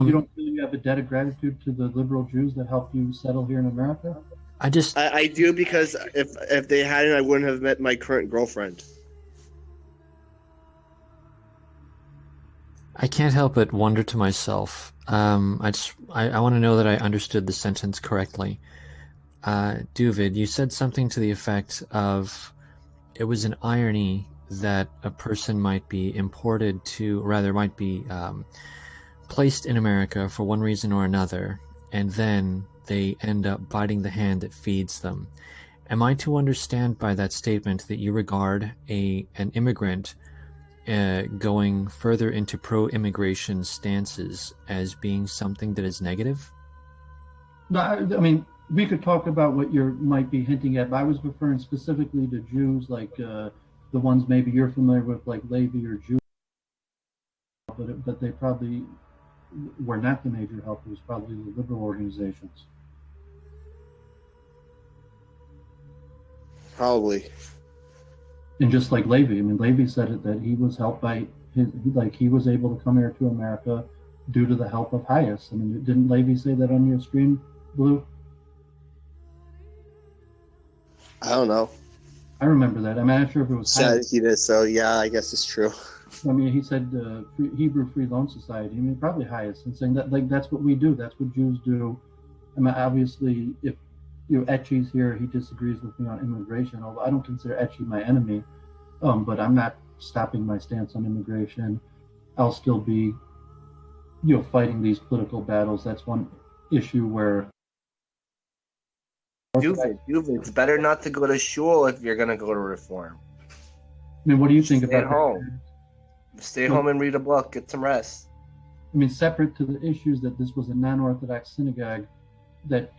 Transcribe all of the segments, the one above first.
You don't feel you have a debt of gratitude to the liberal Jews that helped you settle here in America? I do, because if they hadn't, I wouldn't have met my current girlfriend. I can't help but wonder to myself. I want to know that I understood the sentence correctly. Doovid, you said something to the effect of it was an irony that a person might be imported to, rather, might be placed in America for one reason or another, and then they end up biting the hand that feeds them. Am I to understand by that statement that you regard an immigrant going further into pro-immigration stances as being something that is negative? No, I mean, we could talk about what you might be hinting at, but I was referring specifically to Jews, like the ones maybe you're familiar with, like Levi or Jew, but they probably were not the major help. It was probably the liberal organizations. Probably. And just like Levi, I mean, Levi said it, that he was helped by he was able to come here to America due to the help of Hias. I mean, didn't Levi say that on your screen, Blue? I don't know. I remember that. I'm not sure if it was Said he did, so yeah, I guess it's true. I mean, he said Hebrew Free Loan Society. I mean, probably Hias, and saying that, like, that's what we do. That's what Jews do. I mean, obviously, if Ecce's here, he disagrees with me on immigration. Although I don't consider Ecce my enemy, but I'm not stopping my stance on immigration. I'll still be, fighting these political battles. That's one issue where. Doovid, it's better not to go to shul if you're gonna go to reform. I mean, what do you think about home? Stay home and read a book. Get some rest. I mean, separate to the issues that this was a non-Orthodox synagogue, that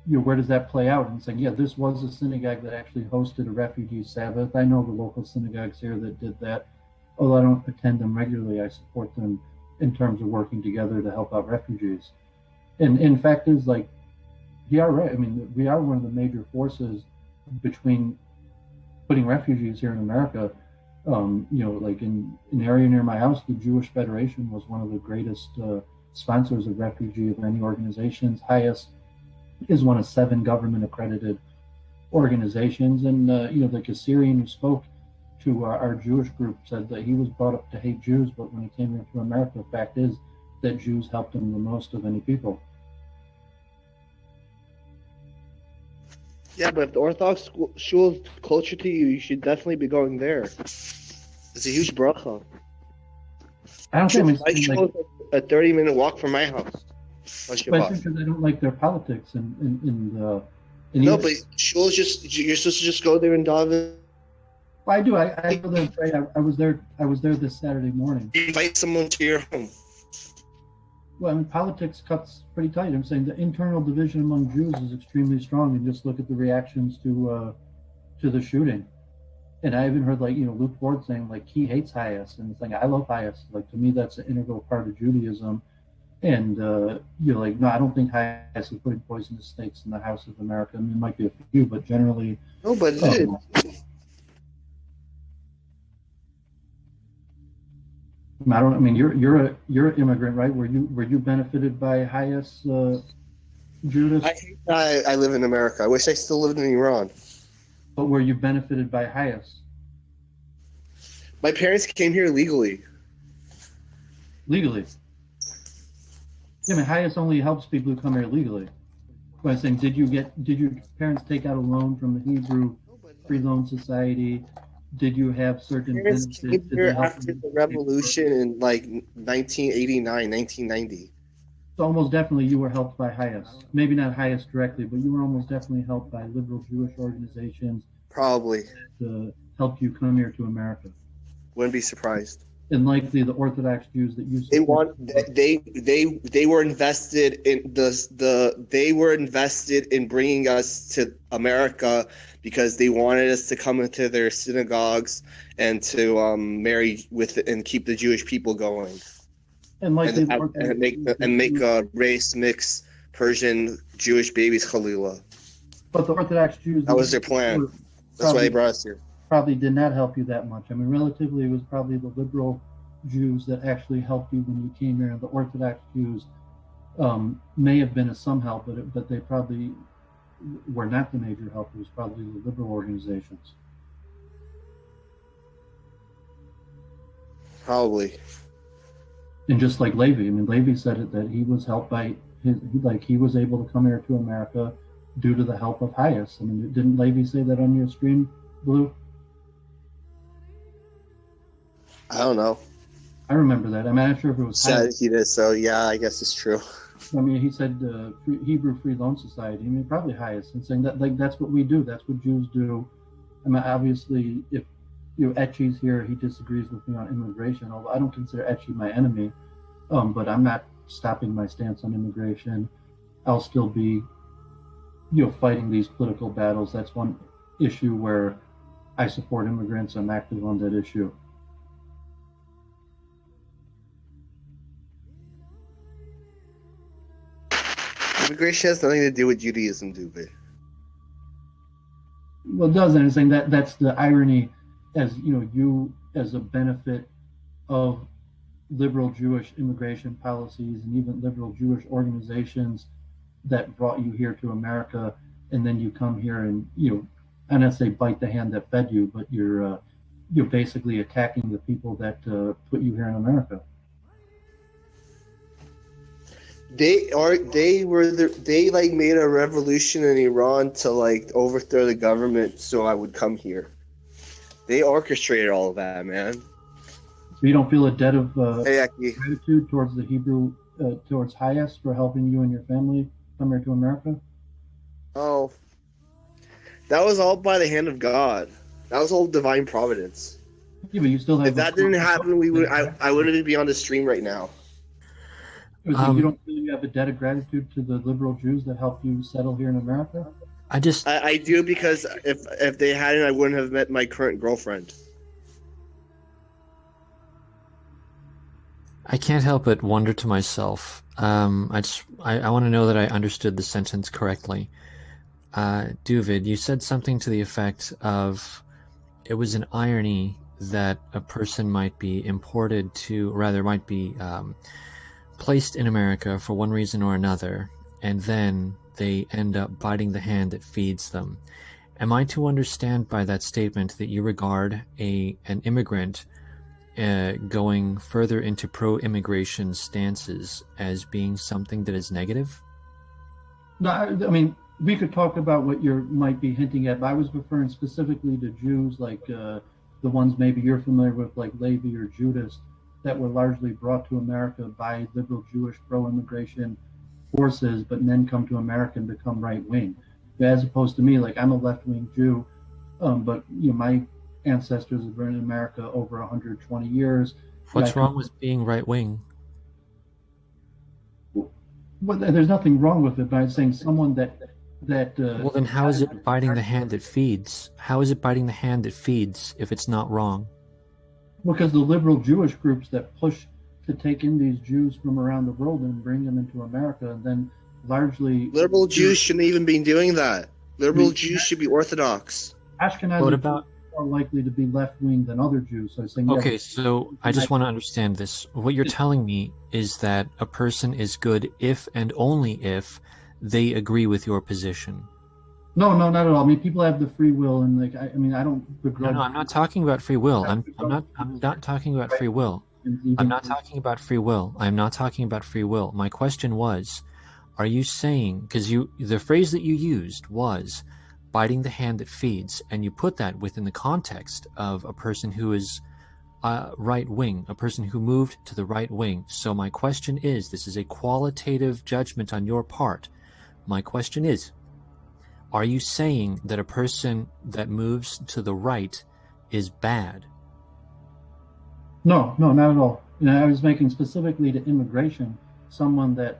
where does that play out? And saying, yeah, this was a synagogue that actually hosted a refugee Sabbath. I know the local synagogues here that did that. Although I don't attend them regularly, I support them in terms of working together to help out refugees. And in fact is, like, you are right. I mean, we are one of the major forces between putting refugees here in America. Like in an area near my house, the Jewish Federation was one of the greatest sponsors of refugee of any organizations. Highest is one of 7 government accredited organizations. And, the Assyrian who spoke to our Jewish group said that he was brought up to hate Jews, but when he came here to America, the fact is that Jews helped him the most of any people. Yeah, but if the Orthodox shul is closer to you, you should definitely be going there. It's a huge bracha. I don't think my shul is a 30-minute walk from my house. But I think because I don't like their politics no, but shul is you're supposed to just go there and daven. Well, I do. I go there and pray. I was there this Saturday morning. Invite someone to your home. Well, I mean, politics cuts pretty tight. I'm saying the internal division among Jews is extremely strong, and just look at the reactions to the shooting. And I even heard, like, Luke Ford saying, like, he hates Hias, and it's like, I love Hias. Like, to me, that's an integral part of Judaism. And you're like, no, I don't think Hias is putting poisonous snakes in the House of America. I mean, there might be a few, but generally, no, but it did. I mean, you're an immigrant, right? Were you benefited by Hias, Judas? I live in America. I wish I still lived in Iran. But were you benefited by Hias? My parents came here legally. Legally? Yeah, I mean, Hias only helps people who come here legally. But I'm saying, did your parents take out a loan from the Hebrew Free Loan Society? Did you have certain benefits? Came here after the revolution in like 1989, 1990. So almost definitely you were helped by Hias. Maybe not Hias directly, but you were almost definitely helped by liberal Jewish organizations. Probably. To help you come here to America. Wouldn't be surprised. And likely the Orthodox Jews that you they were invested in they were invested in bringing us to America because they wanted us to come into their synagogues and to marry with and keep the Jewish people going, and make a race mix Persian Jewish babies Khalila. But the Orthodox Jews, that was their plan. That's why they brought us here. Probably did not help you that much. I mean, relatively, it was probably the liberal Jews that actually helped you when you came here. The Orthodox Jews may have been of some help, but they probably were not the major help. It was probably the liberal organizations. Probably. And just like Levi, I mean, Levi said it that he was helped by he was able to come here to America due to the help of Hias. I mean, didn't Levi say that on your stream, Blue? I don't know. I remember that. I'm not sure if it was Hias. He did, so yeah, I guess it's true. I mean, he said Hebrew Free Loan Society. I mean, probably Hias, and saying that like that's what we do. That's what Jews do. I mean, obviously, if Ecce's here, he disagrees with me on immigration. Although I don't consider Ecce my enemy, but I'm not stopping my stance on immigration. I'll still be, fighting these political battles. That's one issue where I support immigrants. I'm active on that issue. Immigration has nothing to do with Judaism, Doooovid. Well, it doesn't. I'm saying that's the irony, as you as a benefit of liberal Jewish immigration policies and even liberal Jewish organizations that brought you here to America, and then you come here and I don't say bite the hand that fed you, but you're basically attacking the people that put you here in America. They made a revolution in Iran to overthrow the government so I would come here. They orchestrated all of that, man. So you don't feel a debt of gratitude towards the Hebrew, towards Hias for helping you and your family come here to America? Oh, that was all by the hand of God. That was all divine providence. Yeah, but you still have. If that didn't happen, I wouldn't be on the stream right now. You don't feel you have a debt of gratitude to the liberal Jews that helped you settle here in America? I do, because if they hadn't, I wouldn't have met my current girlfriend. I can't help but wonder to myself. I want to know that I understood the sentence correctly. Doooovid, you said something to the effect of it was an irony that a person might be might be placed in America for one reason or another, and then they end up biting the hand that feeds them. Am I to understand by that statement that you regard an immigrant going further into pro-immigration stances as being something that is negative? No, I mean, we could talk about what you might be hinting at, but I was referring specifically to Jews, like the ones maybe you're familiar with, like Levi or Judas, that were largely brought to America by liberal Jewish pro-immigration forces, but then come to America and become right-wing. As opposed to me, like I'm a left-wing Jew, but my ancestors have been in America over 120 years. What's wrong with being right-wing? Well, there's nothing wrong with it, but I'm saying someone that well, then how is it biting the hand that feeds? How is it biting the hand that feeds if it's not wrong? Because the liberal Jewish groups that push to take in these Jews from around the world and bring them into America, and then largely liberal Jews shouldn't even be doing that. Liberal Jews should be Orthodox. Ashkenazi Jews are more likely to be left-wing than other Jews. So I'm saying, okay, so I just want to understand this. What you're telling me is that a person is good if and only if they agree with your position. No, not at all. I mean, people have the free will, and I don't begrudge. No, I'm not talking about free will. I'm not talking about free will. I'm not talking about free will. I'm not talking about free will. My question was, are you saying, because the phrase that you used was biting the hand that feeds, and you put that within the context of a person who is right wing, a person who moved to the right wing. So my question is, this is a qualitative judgment on your part. My question is, are you saying that a person that moves to the right is bad? No, not at all. I was making specifically to immigration, someone that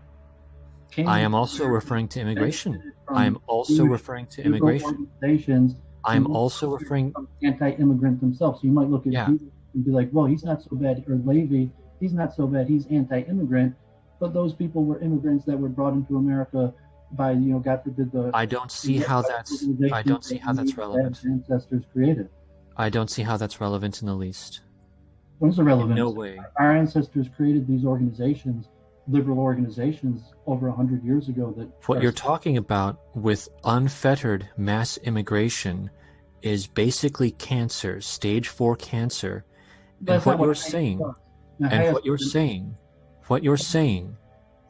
came. I am also referring to immigration. I am also referring to immigration. I am also referring anti-immigrant themselves. So you might look at Judas and be like, well, he's not so bad, or Levi, he's not so bad, he's anti-immigrant. But those people were immigrants that were brought into America by, God forbid, I don't see how that's relevant. Ancestors created. I don't see how that's relevant in the least. What's the relevance? No way. Our ancestors created these organizations, liberal organizations, over 100 years ago. What you're talking about with unfettered mass immigration is basically cancer, stage 4 cancer. And what you're saying,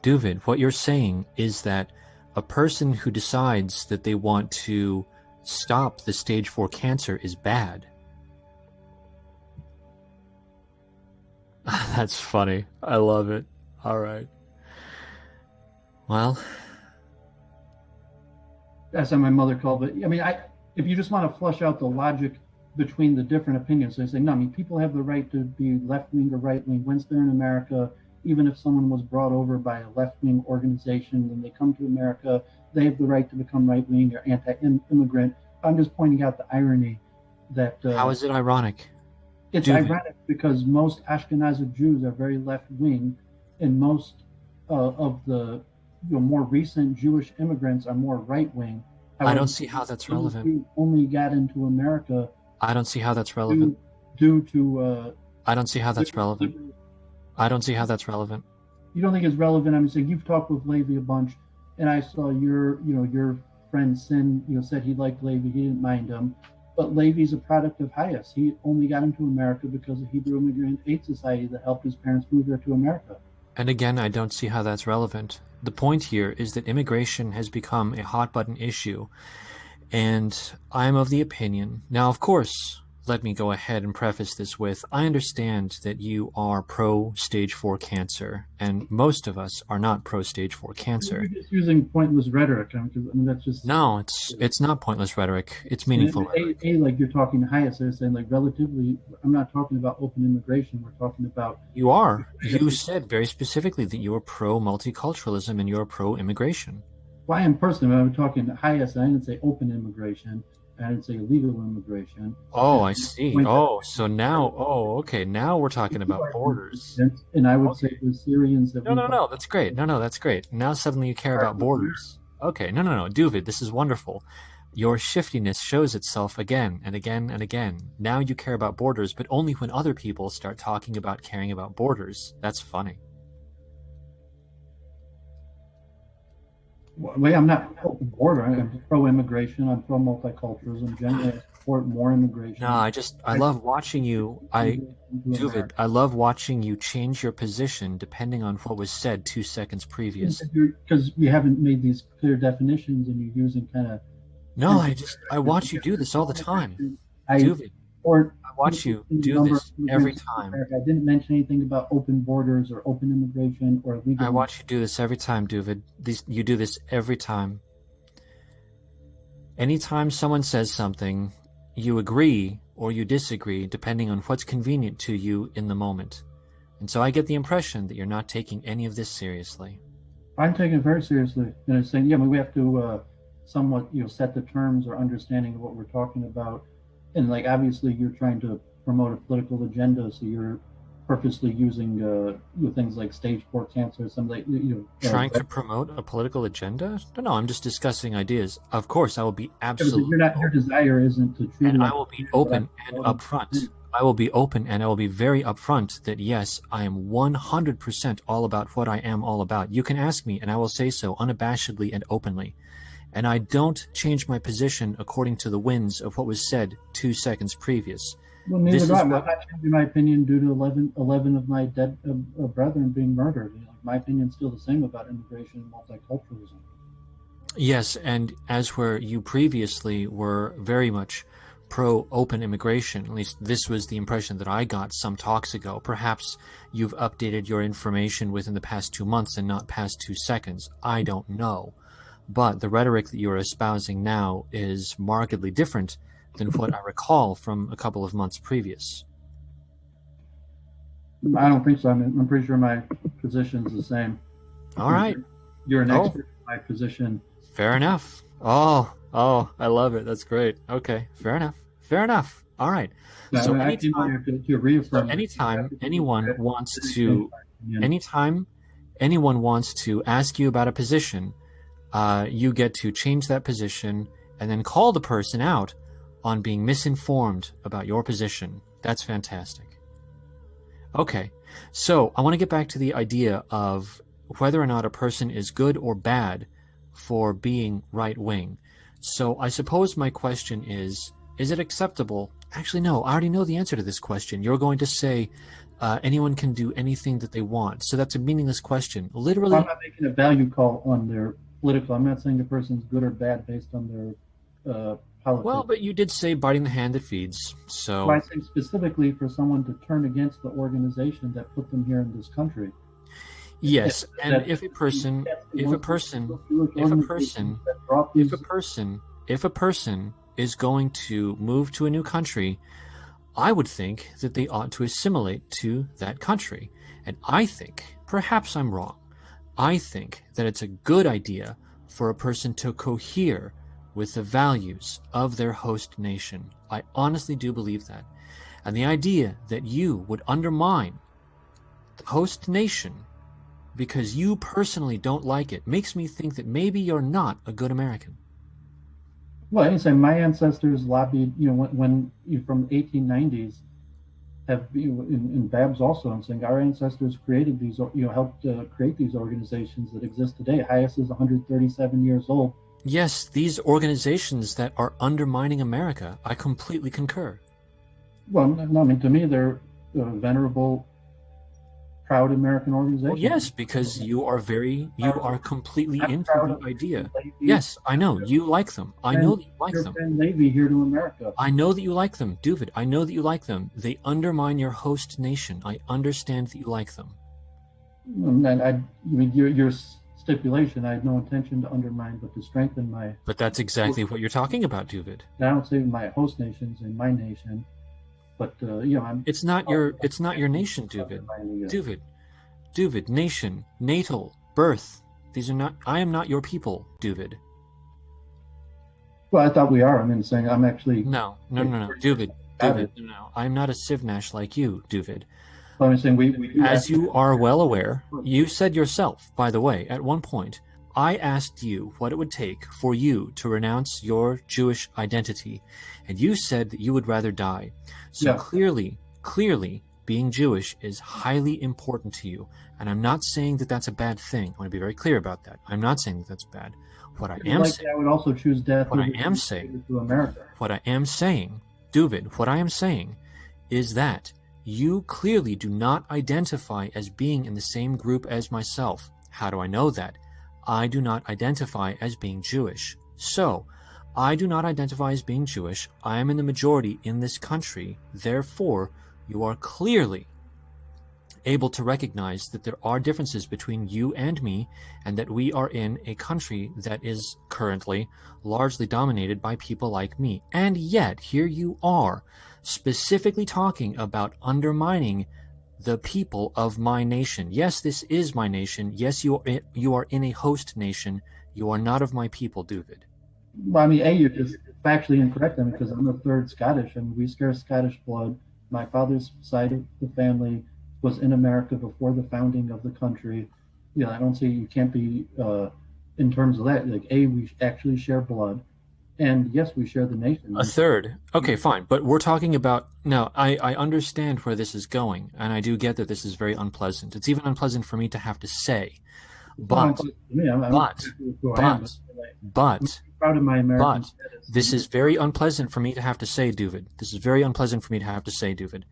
Doovid, what you're saying is that a person who decides that they want to stop the stage 4 cancer is bad. That's funny. I love it. All right. Well, that's how my mother called it. I mean, if you just want to flush out the logic between the different opinions, they say, no, I mean, people have the right to be left-wing or right-wing. Once they're in America, even if someone was brought over by a left-wing organization, when they come to America, they have the right to become right-wing or anti-immigrant. I'm just pointing out the irony that... how is it ironic? It's ironic because most Ashkenazi Jews are very left-wing, and most of the more recent Jewish immigrants are more right-wing. I don't see how that's relevant. Only got into America. I don't see how that's relevant. Due to... I don't see how that's relevant. I don't see how that's relevant. You don't think it's relevant? I'm saying you've talked with Levi a bunch, and I saw your friend Sin, said he liked Levi, he didn't mind him. But Levi's a product of Hayas. He only got into America because of Hebrew Immigrant Aid Society that helped his parents move there to America. And again, I don't see how that's relevant. The point here is that immigration has become a hot-button issue, and I'm of the opinion... Now, of course, let me go ahead and preface this with, I understand that you are pro-stage 4 cancer, and most of us are not pro-stage 4 cancer. You're just using pointless rhetoric. I mean, that's just... No, it's not pointless rhetoric. It's meaningful rhetoric. Like you're talking to Hayas, they're saying, like, relatively, I'm not talking about open immigration. We're talking about... You are. You said very specifically that you are pro-multiculturalism and you're pro-immigration. Well, I am personally, when I'm talking to Hayas, I didn't say open immigration. I didn't say illegal immigration. Oh, I see. Oh, so now, okay. Now we're talking about borders. And I would say the Syrians that... No, that's great. No, that's great. Now suddenly you care about borders. Okay, no. Doovid, this is wonderful. Your shiftiness shows itself again and again and again. Now you care about borders, but only when other people start talking about caring about borders. That's funny. Well, I'm not pro-border. I'm pro-immigration. I'm pro-multiculturalism. Generally, I support more immigration. No, I love watching you. Doovid, I love watching you change your position depending on what was said 2 seconds previous. Because we haven't made these clear definitions, and you're using kind of... No, I watch you do this all the time. Doovid, I watch you do this every time. I didn't mention anything about open borders or open immigration or legal... I watch you do this every time, Doovid. You do this every time. Anytime someone says something, you agree or you disagree depending on what's convenient to you in the moment. And so I get the impression that you're not taking any of this seriously. I'm taking it very seriously. And I'm saying, we have to somewhat, set the terms or understanding of what we're talking about. And like, obviously you're trying to promote a political agenda, so you're purposely using things like stage 4 cancer, something like, trying to promote a political agenda? No, I'm just discussing ideas. Of course, I will be absolutely... Your desire isn't to treat... And I will be open and upfront. I will be open and I will be very upfront that yes, I am 100% all about what I am all about. You can ask me and I will say so unabashedly and openly. And I don't change my position according to the winds of what was said 2 seconds previous. Well, neither do I. I'm not changing my opinion due to 11 of my dead brethren being murdered. My opinion's still the same about immigration and multiculturalism. Yes, and as where you previously were very much pro-open immigration, at least this was the impression that I got some talks ago. Perhaps you've updated your information within the past 2 months and not past 2 seconds. I don't know. But the rhetoric that you're espousing now is markedly different than what I recall from a couple of months previous. I don't think so. I'm pretty sure my position's the same. All right. You're an expert in my position. Fair enough. Oh, I love it. That's great. Okay, fair enough. All right. So anytime anyone wants to ask you about a position, you get to change that position and then call the person out on being misinformed about your position. That's fantastic. Okay, so I want to get back to the idea of whether or not a person is good or bad for being right-wing. So I suppose my question is it acceptable? Actually, no, I already know the answer to this question. You're going to say anyone can do anything that they want. So that's a meaningless question. Literally, I'm not making a value call on their political. I'm not saying the person's good or bad based on their politics. well, but you did say biting the hand that feeds. So I say specifically for someone to turn against the organization that put them here in this country. yes, and if a person is going to move to a new country, I would think that they ought to assimilate to that country. And I think, perhaps I'm wrong, I think that it's a good idea for a person to cohere with the values of their host nation. I honestly do believe that. And the idea that you would undermine the host nation because you personally don't like it makes me think that maybe you're not a good American. Well, I didn't say my ancestors lobbied, when from 1890s, have in Babs also. I'm saying our ancestors created these, helped create these organizations that exist today. Highest is 137 years old. Yes, these organizations that are undermining America, I completely concur. Well, no, I mean, to me, they're venerable, proud American organizations. Well, yes, because you are completely into the idea. Yes, I know you like them. I know that you like them. Navy here to America. I know that you like them, Doovid. I know that you like them. They undermine your host nation. I understand that you like them. And your stipulation, I had no intention to undermine, but to strengthen my. But that's exactly what you're talking about, Doovid. I don't say my host nations and my nation. But it's not your nation, Doovid. Doovid, nation, natal, birth. These are not. I am not your people, Doovid. Well, I thought we are. I mean, saying I'm actually. No, Doovid. No. I'm not a Civnash like you, Doovid. Well, I'm saying we as you are well aware, you said yourself, by the way, at one point, I asked you what it would take for you to renounce your Jewish identity, and you said that you would rather die. So clearly, being Jewish is highly important to you, and I'm not saying that that's a bad thing. I want to be very clear about that. I'm not saying that that's bad. What I am saying, I would also choose death. What I am saying, to America. What I am saying, Doovid, what I am saying is that you clearly do not identify as being in the same group as myself. How do I know that? I do not identify as being Jewish. So, I do not identify as being Jewish. I am in the majority in this country. Therefore, you are clearly able to recognize that there are differences between you and me, and that we are in a country that is currently largely dominated by people like me. And yet, here you are, specifically talking about undermining the people of my nation. Yes, this is my nation. Yes, you are in a host nation. You are not of my people, Doovid. Well, I mean, you're just factually incorrect, because I'm a third Scottish, and we share Scottish blood. My father's side of the family was in America before the founding of the country. I don't see you can't be in terms of that. We actually share blood, and yes, we share the nation. A third. Okay, fine. But we're talking about now. I understand where this is going, and I do get that this is very unpleasant. It's even unpleasant for me to have to say. But this is very unpleasant for me to have to say, Doovid. This is very unpleasant for me to have to say, Doovid.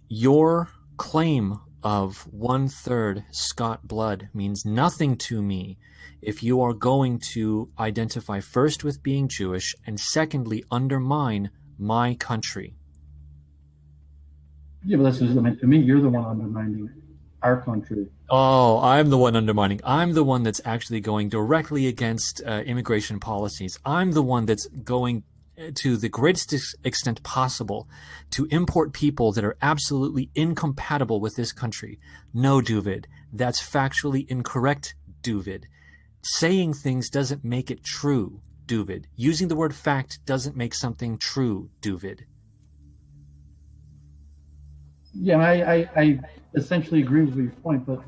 Your claim of 1/3 Scot blood means nothing to me if you are going to identify first with being Jewish and secondly undermine my country. Yeah, but to me, you're the one undermining our country. Oh, I'm the one undermining. I'm the one that's actually going directly against immigration policies. I'm the one that's going to the greatest extent possible to import people that are absolutely incompatible with this country. No, Doovid, that's factually incorrect, Doovid. Saying things doesn't make it true, Doovid. Using the word fact doesn't make something true, Doovid. Yeah, essentially agree with your point, but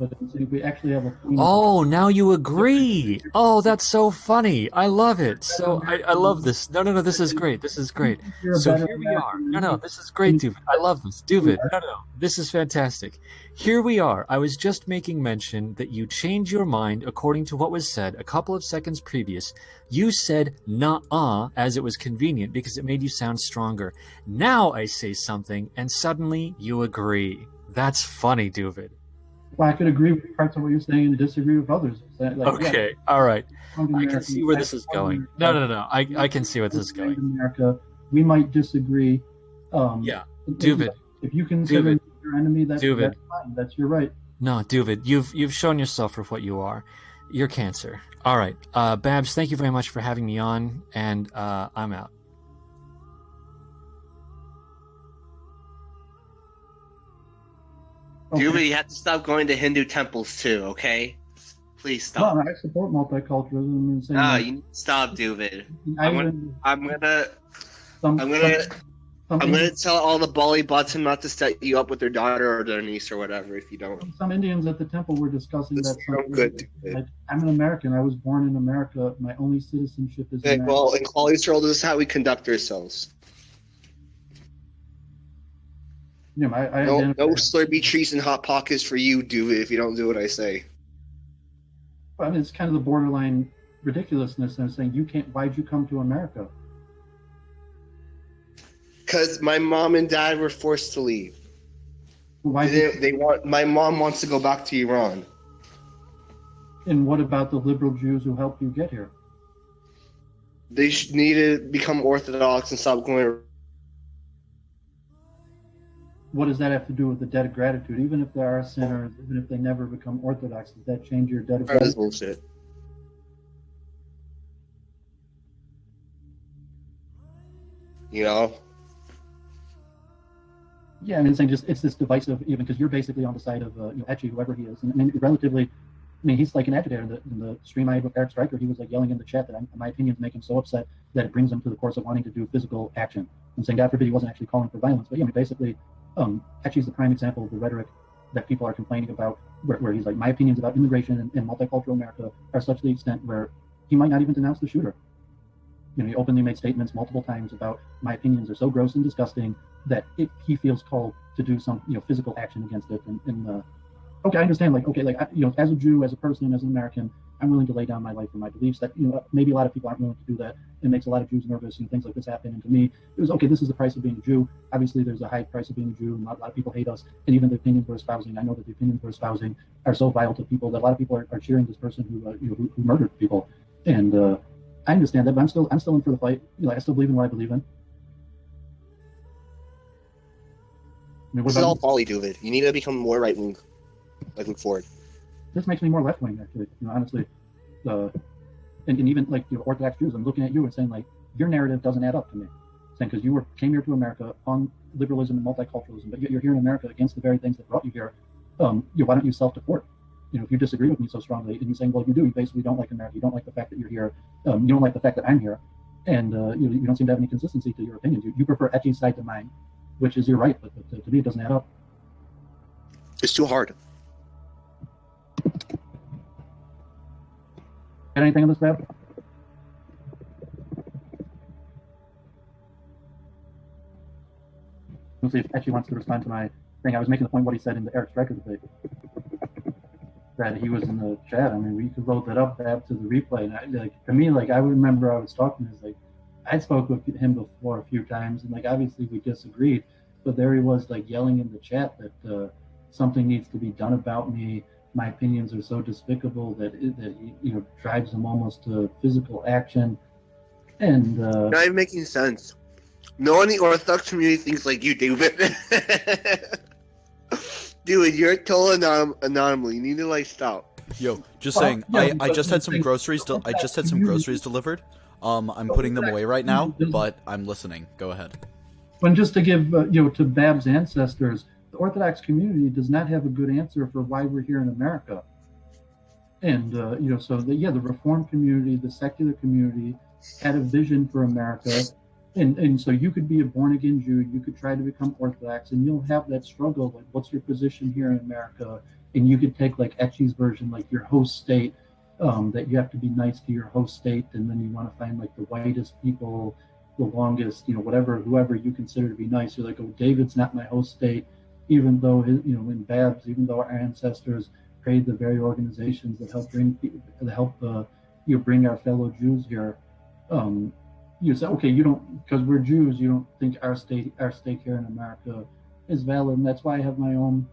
we actually have a. Oh, now you agree. Oh, that's so funny. I love it. So I love this. No, this is great. This is great. So here we are. No, this is great, Doovid. I love this. Doovid, no. This is fantastic. Here we are. I was just making mention that you changed your mind according to what was said a couple of seconds previous. You said "nah" as it was convenient because it made you sound stronger. Now I say something and suddenly you agree. That's funny, Doovid. Well, I could agree with parts of what you're saying and disagree with others. Okay, all right. I can see where this is going. No. I can see where this is going. America, we might disagree. Yeah, Doovid. If you consider me your enemy, that's fine. That's your right. No, Doovid, you've shown yourself for what you are. You're cancer. All right, Babs. Thank you very much for having me on, and I'm out. Okay. Doovid, you have to stop going to Hindu temples too, okay? Please stop. No, I support multiculturalism. No, you need to stop, Doovid. I'm gonna tell all the Bali Button not to set you up with their daughter or their niece or whatever if you don't. Some Indians at the temple were discussing that. Good, Doovid. I'm an American. I was born in America. My only citizenship is American. Well, in Quality's World, this is how we conduct ourselves. Yeah, no Slurpee trees and Hot Pockets for you, Doovid, if you don't do what I say. I mean, it's kind of the borderline ridiculousness. And saying why'd you come to America? Because my mom and dad were forced to leave. My mom wants to go back to Iran. And what about the liberal Jews who helped you get here? They need to become Orthodox and stop going. What does that have to do with the debt of gratitude? Even if they are sinners, even if they never become Orthodox, does that change your debt of gratitude? That's bullshit. You know? Yeah, I mean, it's this divisive, even because you're basically on the side of Ecce, whoever he is. And I mean, relatively, he's like an agitator. In the stream I had with Eric Stryker, he was like yelling in the chat that my opinions make him so upset that it brings him to the course of wanting to do physical action. I'm saying, God forbid, he wasn't actually calling for violence, but basically. Ecce is the prime example of the rhetoric that people are complaining about, where he's like, my opinions about immigration and multicultural America are such to the extent where he might not even denounce the shooter. He openly made statements multiple times about my opinions are so gross and disgusting that he feels called to do some physical action against it. Okay, I understand. As a Jew, as a person, as an American, I'm willing to lay down my life for my beliefs. That maybe a lot of people aren't willing to do that. It makes a lot of Jews nervous. Things like this happen. And to me, it was okay. This is the price of being a Jew. Obviously, there's a high price of being a Jew, and a lot of people hate us. And even the opinions we're espousing, I know that the opinions we're espousing are so vile to people that a lot of people are cheering this person who murdered people. And I understand that, but I'm still in for the fight. I still believe in what I believe in. This is all folly, Doovid. You need to become more right wing. Look forward. This makes me more left wing, actually. Honestly, and even Orthodox Jews, I'm looking at you and saying your narrative doesn't add up to me. Saying because you came here to America on liberalism and multiculturalism, but you're here in America against the very things that brought you here. Why don't you self-deport? If you disagree with me so strongly, and you're saying, well, you do. You basically don't like America. You don't like the fact that you're here. You don't like the fact that I'm here, and you don't seem to have any consistency to your opinions. You prefer Ecce's side to mine, which is your right, but to me it doesn't add up. It's too hard. Got anything on this, Bab? Let's see if Ecce wants to respond to my thing. I was making the point what he said in the Eric Stryker debate. That he was in the chat. We could load that up, Bab, to the replay. And to me, I remember I was talking. I spoke with him before a few times, and obviously we disagreed, but there he was yelling in the chat that something needs to be done about me. My opinions are so despicable that he drives him almost to physical action, and not even making sense. No one in the Orthodox community thinks like you, Doovid. Dude, you're a total anomaly. You need to stop. Yo, just saying. I just had some groceries. I just had some groceries delivered. I'm putting them away right now, but I'm listening. Go ahead. And just to give to Bab's ancestors, the Orthodox community does not have a good answer for why we're here in America. And the Reformed community, the secular community, had a vision for America, And so you could be a born-again Jew, you could try to become Orthodox, and you'll have that struggle, like, what's your position here in America? And you could take, like, Ecce's version, like your host state, that you have to be nice to your host state, and then you want to find, like, the whitest people, the longest, whoever you consider to be nice. You're like, oh, David's not my host state, even though, in Babs, even though our ancestors created the very organizations that help bring our fellow Jews here. You say, okay, you don't, because we're Jews, you don't think our stake here in America is valid. And that's why I have my own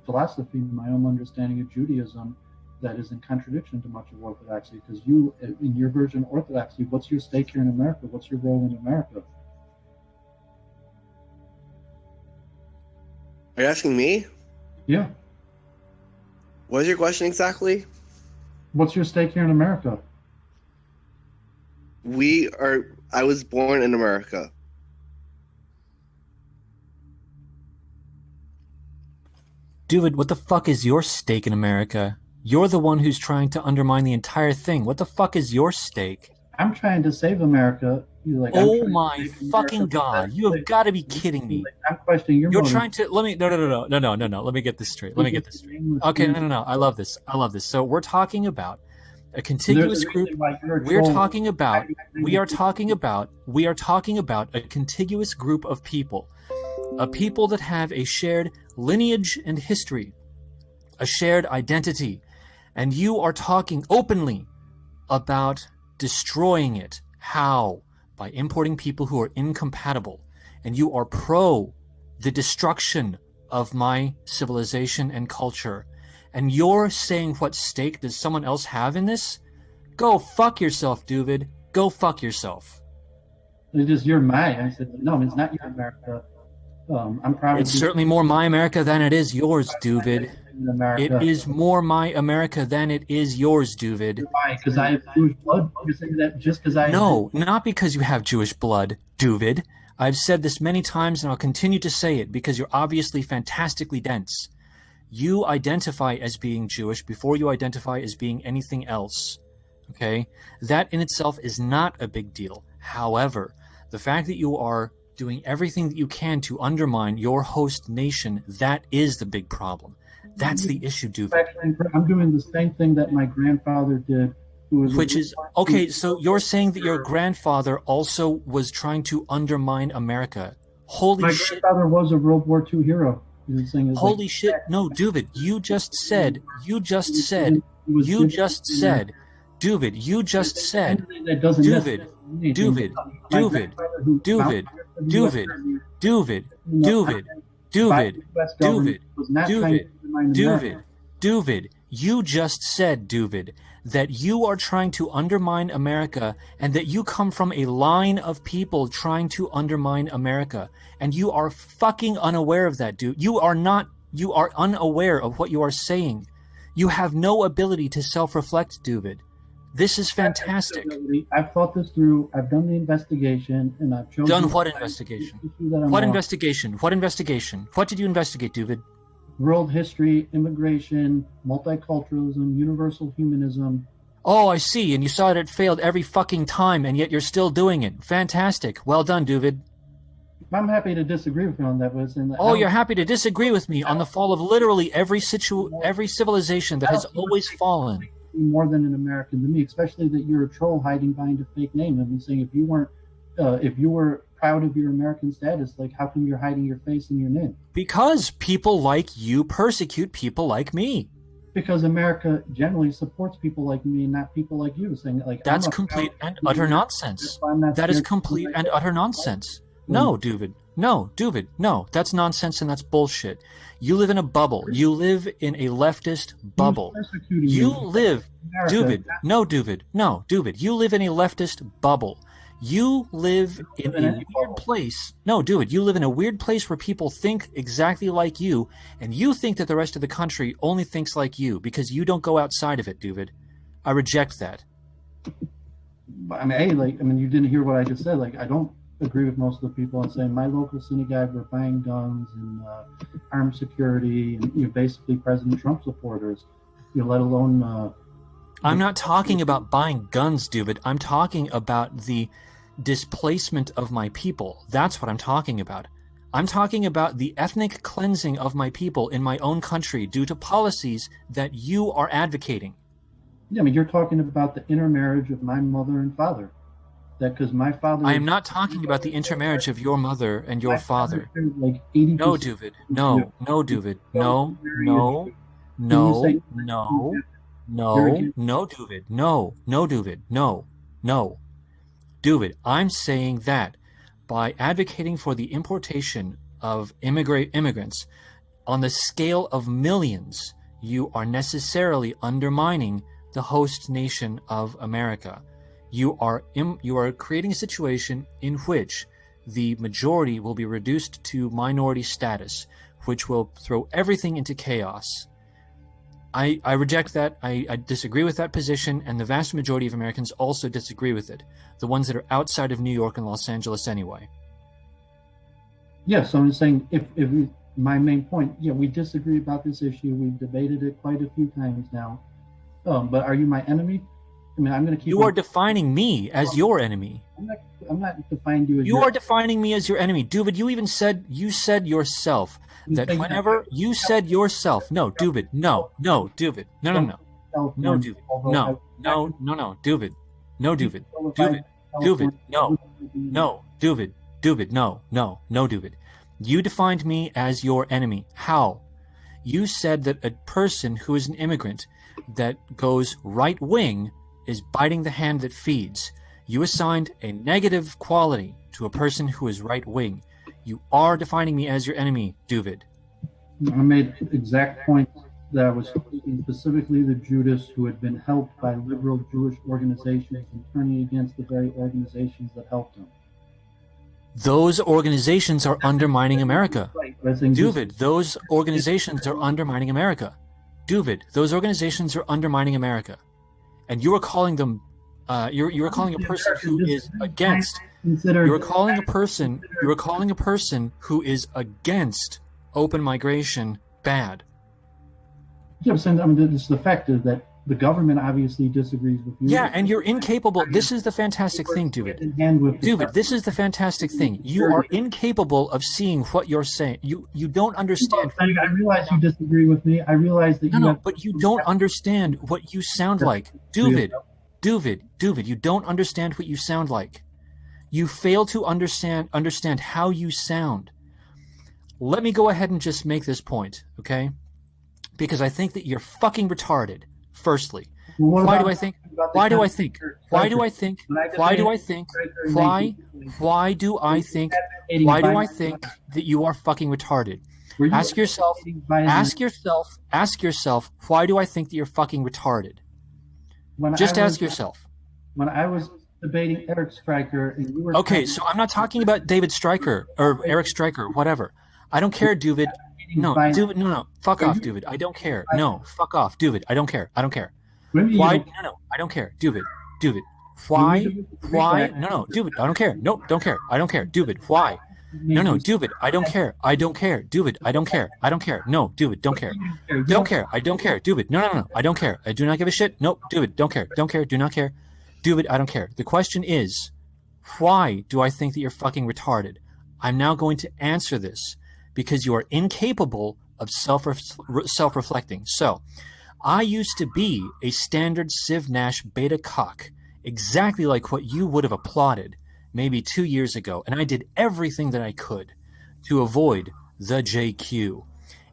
philosophy, my own understanding of Judaism that is in contradiction to much of Orthodoxy. Because you, in your version of Orthodoxy, what's your stake here in America? What's your role in America? Are you asking me? Yeah. What is your question exactly? What's your stake here in America? I was born in America. Doovid, what the fuck is your stake in America? You're the one who's trying to undermine the entire thing. What the fuck is your stake? I'm trying to save America. Oh my fucking God! You have got to be kidding me. I'm questioning your motive. You're trying to let me no. Let me get this straight. Okay, no. I love this. So we're talking about a contiguous group. We are talking about a contiguous group of people, a people that have a shared lineage and history, a shared identity, and you are talking openly about destroying it. How? By importing people who are incompatible, and you are pro the destruction of my civilization and culture. And you're saying, what stake does someone else have in this? Go fuck yourself, Doovid. Go fuck yourself. It's just you're my. I said, no, it's not your America. I'm proud. It's certainly more my America than it is yours, Doovid. It is more my America than it is yours, Doovid. Why? Because I have Jewish blood? You're saying that just because I... No, not because you have Jewish blood, Doovid. I've said this many times and I'll continue to say it because you're obviously fantastically dense. You identify as being Jewish before you identify as being anything else. Okay? That in itself is not a big deal. However, the fact that you are doing everything that you can to undermine your host nation, that is the big problem. That's the issue, Doovid. I'm doing the same thing that my grandfather did. Which is, okay, so you're saying that your grandfather also was trying to undermine America. Holy shit. My grandfather was a World War II hero. Holy shit. No, Doovid, you just said, Doovid, you just said, Doovid, that you are trying to undermine America and that you come from a line of people trying to undermine America. And you are fucking unaware of that, dude. You are unaware of what you are saying. You have no ability to self-reflect, Doovid. This is fantastic. I've thought this through. I've done the investigation, and I've chosen... Done what investigation? What investigation? What investigation? What did you investigate, Doovid? World history, immigration, multiculturalism, universal humanism. Oh, I see. And you saw that it failed every fucking time, and yet you're still doing it. Fantastic. Well done, Doovid. I'm happy to disagree with you on that. But you're happy to disagree with me on the fall of literally every civilization that has always fallen. More than an American to me, especially that you're a troll hiding behind a fake name. I'm saying if you were proud of your American status, like how come you're hiding your face and your name? Because people like you persecute people like me. Because America generally supports people like me and not people like you. Saying like that's complete and utter nonsense. That is complete and utter nonsense. No, Doovid. No, Doovid. No, that's nonsense and that's bullshit. You live in a bubble. You live in a leftist bubble. You live, Doovid. No, Doovid. No, Doovid. You live in a leftist bubble. You live in a weird place. No, Doovid. You live in a weird place where people think exactly like you, and you think that the rest of the country only thinks like you because you don't go outside of it, Doovid. I reject that. I mean, you didn't hear what I just said. Like, I don't agree with most of the people and saying my local synagogue were buying guns and armed security and basically President Trump supporters. Let alone. I'm not talking about buying guns, Doovid. I'm talking about the displacement of my people. That's what I'm talking about. I'm talking about the ethnic cleansing of my people in my own country due to policies that you are advocating. Yeah, I mean, you're talking about the intermarriage of my mother and father. That because my father. I am not talking about the intermarriage of your mother and your father. Like 80%. No, Doovid. No, Doovid. No, Doovid. No. Doovid, I'm saying that by advocating for the importation of immigrants on the scale of millions, you are necessarily undermining the host nation of America. You are creating a situation in which the majority will be reduced to minority status, which will throw everything into chaos. I reject that. I disagree with that position, and the vast majority of Americans also disagree with it, the ones that are outside of New York and Los Angeles anyway. Yeah, so I'm saying my main point, yeah, we disagree about this issue. We've debated it quite a few times now. But are you my enemy? I mean, I'm going to keep. You are defining me as your enemy. I'm not defining you as. You are defining me as your enemy, Doovid. You said yourself that whenever you said yourself, no, Doovid, no, Doovid, no, Doovid, no, Doovid, Doovid, no, Doovid, no, Doovid. You defined me as your enemy. How? You said that a person who is an immigrant that goes right wing is biting the hand that feeds. You assigned a negative quality to a person who is right wing. You are defining me as your enemy, Doovid. I made exact points that I was speaking specifically the Judas who had been helped by liberal Jewish organizations and turning against the very organizations that helped them. Those organizations are undermining America. Doovid, those organizations are undermining America. Doovid, those organizations are undermining America. And you are calling them, you are calling a person who is against. You are calling a person who is against open migration bad. Yeah, I'm saying it's the fact that the government obviously disagrees with you. Yeah, and you're incapable. This is the fantastic thing, Doovid. Doovid, this is the fantastic thing. You are incapable of seeing what you're saying. You don't understand. I realize you disagree with me. I realize that but you don't understand what you sound like. Doovid, you don't understand what you sound like. You fail to understand how you sound. Let me go ahead and just make this point, okay? Because I think that you're fucking retarded. Firstly, why do I think that you are fucking retarded? Ask yourself, why do I think that you're fucking retarded? Just ask yourself. When I was debating Eric Stryker and you were so I'm not talking about David Stryker or Eric Stryker, whatever. I don't care, Doovid. No, Doovid, no. Fuck off, Doovid. I don't care. No, fuck off, Doovid. I don't care. Why? No, I don't care, Doovid. Why? No, Doovid. I don't care. No, don't care. I don't care, Doovid. Why? No, Doovid. I don't care. Doovid. I don't care. No, Doovid. Don't care. I don't care, Doovid. No. I don't care. I do not give a shit. No, Doovid. Don't care. Do not care. Doovid, I don't care. The question is, why do I think that you're fucking retarded? I'm now going to answer this. Because you are incapable of self-reflecting. So, I used to be a standard Civ Nash beta cock, exactly like what you would have applauded maybe 2 years ago, and I did everything that I could to avoid the JQ.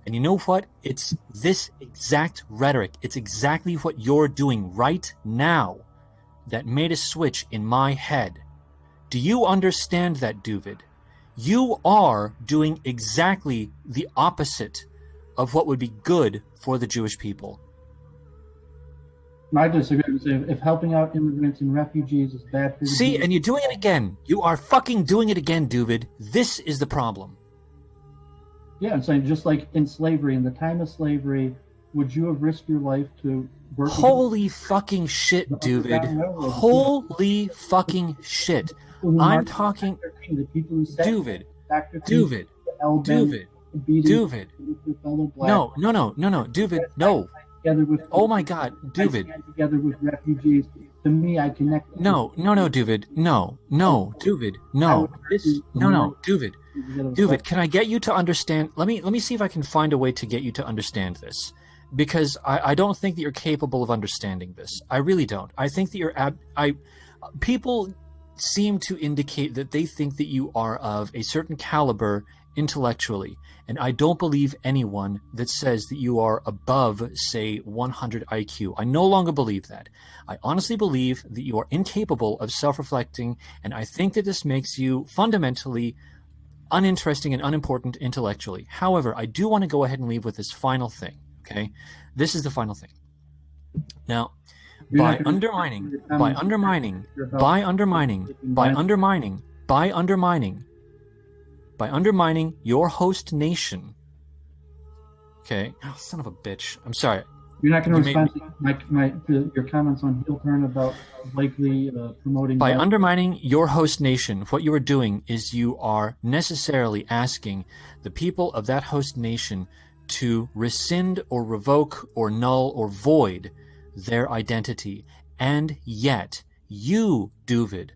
And you know what? It's this exact rhetoric. It's exactly what you're doing right now that made a switch in my head. Do you understand that, Doovid? You are doing exactly the opposite of what would be good for the Jewish people. I disagree. If helping out immigrants and refugees is bad for See, and you're doing it again. You are fucking doing it again, Doovid. This is the problem. Yeah, I'm saying just like in slavery, in the time of slavery, would you have risked your life to work? Holy fucking shit, Doovid. Holy fucking shit. I'm talking, Doovid. No, Doovid, no. Oh my God, Doovid. Together with refugees, To me, I connect. No, Doovid. No, Doovid. No, Doovid. Can I get you to understand? Let me see if I can find a way to get you to understand this, because I don't think that you're capable of understanding this. I really don't. I think that people seem to indicate that they think that you are of a certain caliber intellectually, and I don't believe anyone that says that you are above, say, 100 IQ. I no longer believe that. I honestly believe that you are incapable of self-reflecting, and I think that this makes you fundamentally uninteresting and unimportant intellectually. However, I do want to go ahead and leave with this final thing, okay? This is the final thing. Now, by undermining your host nation. Okay. Oh, son of a bitch. I'm sorry. You're not going to respond to your comments on heel turn about likely promoting. By undermining your host nation, what you are doing is you are necessarily asking the people of that host nation to rescind or revoke or null or void their identity. And yet, you, Doovid,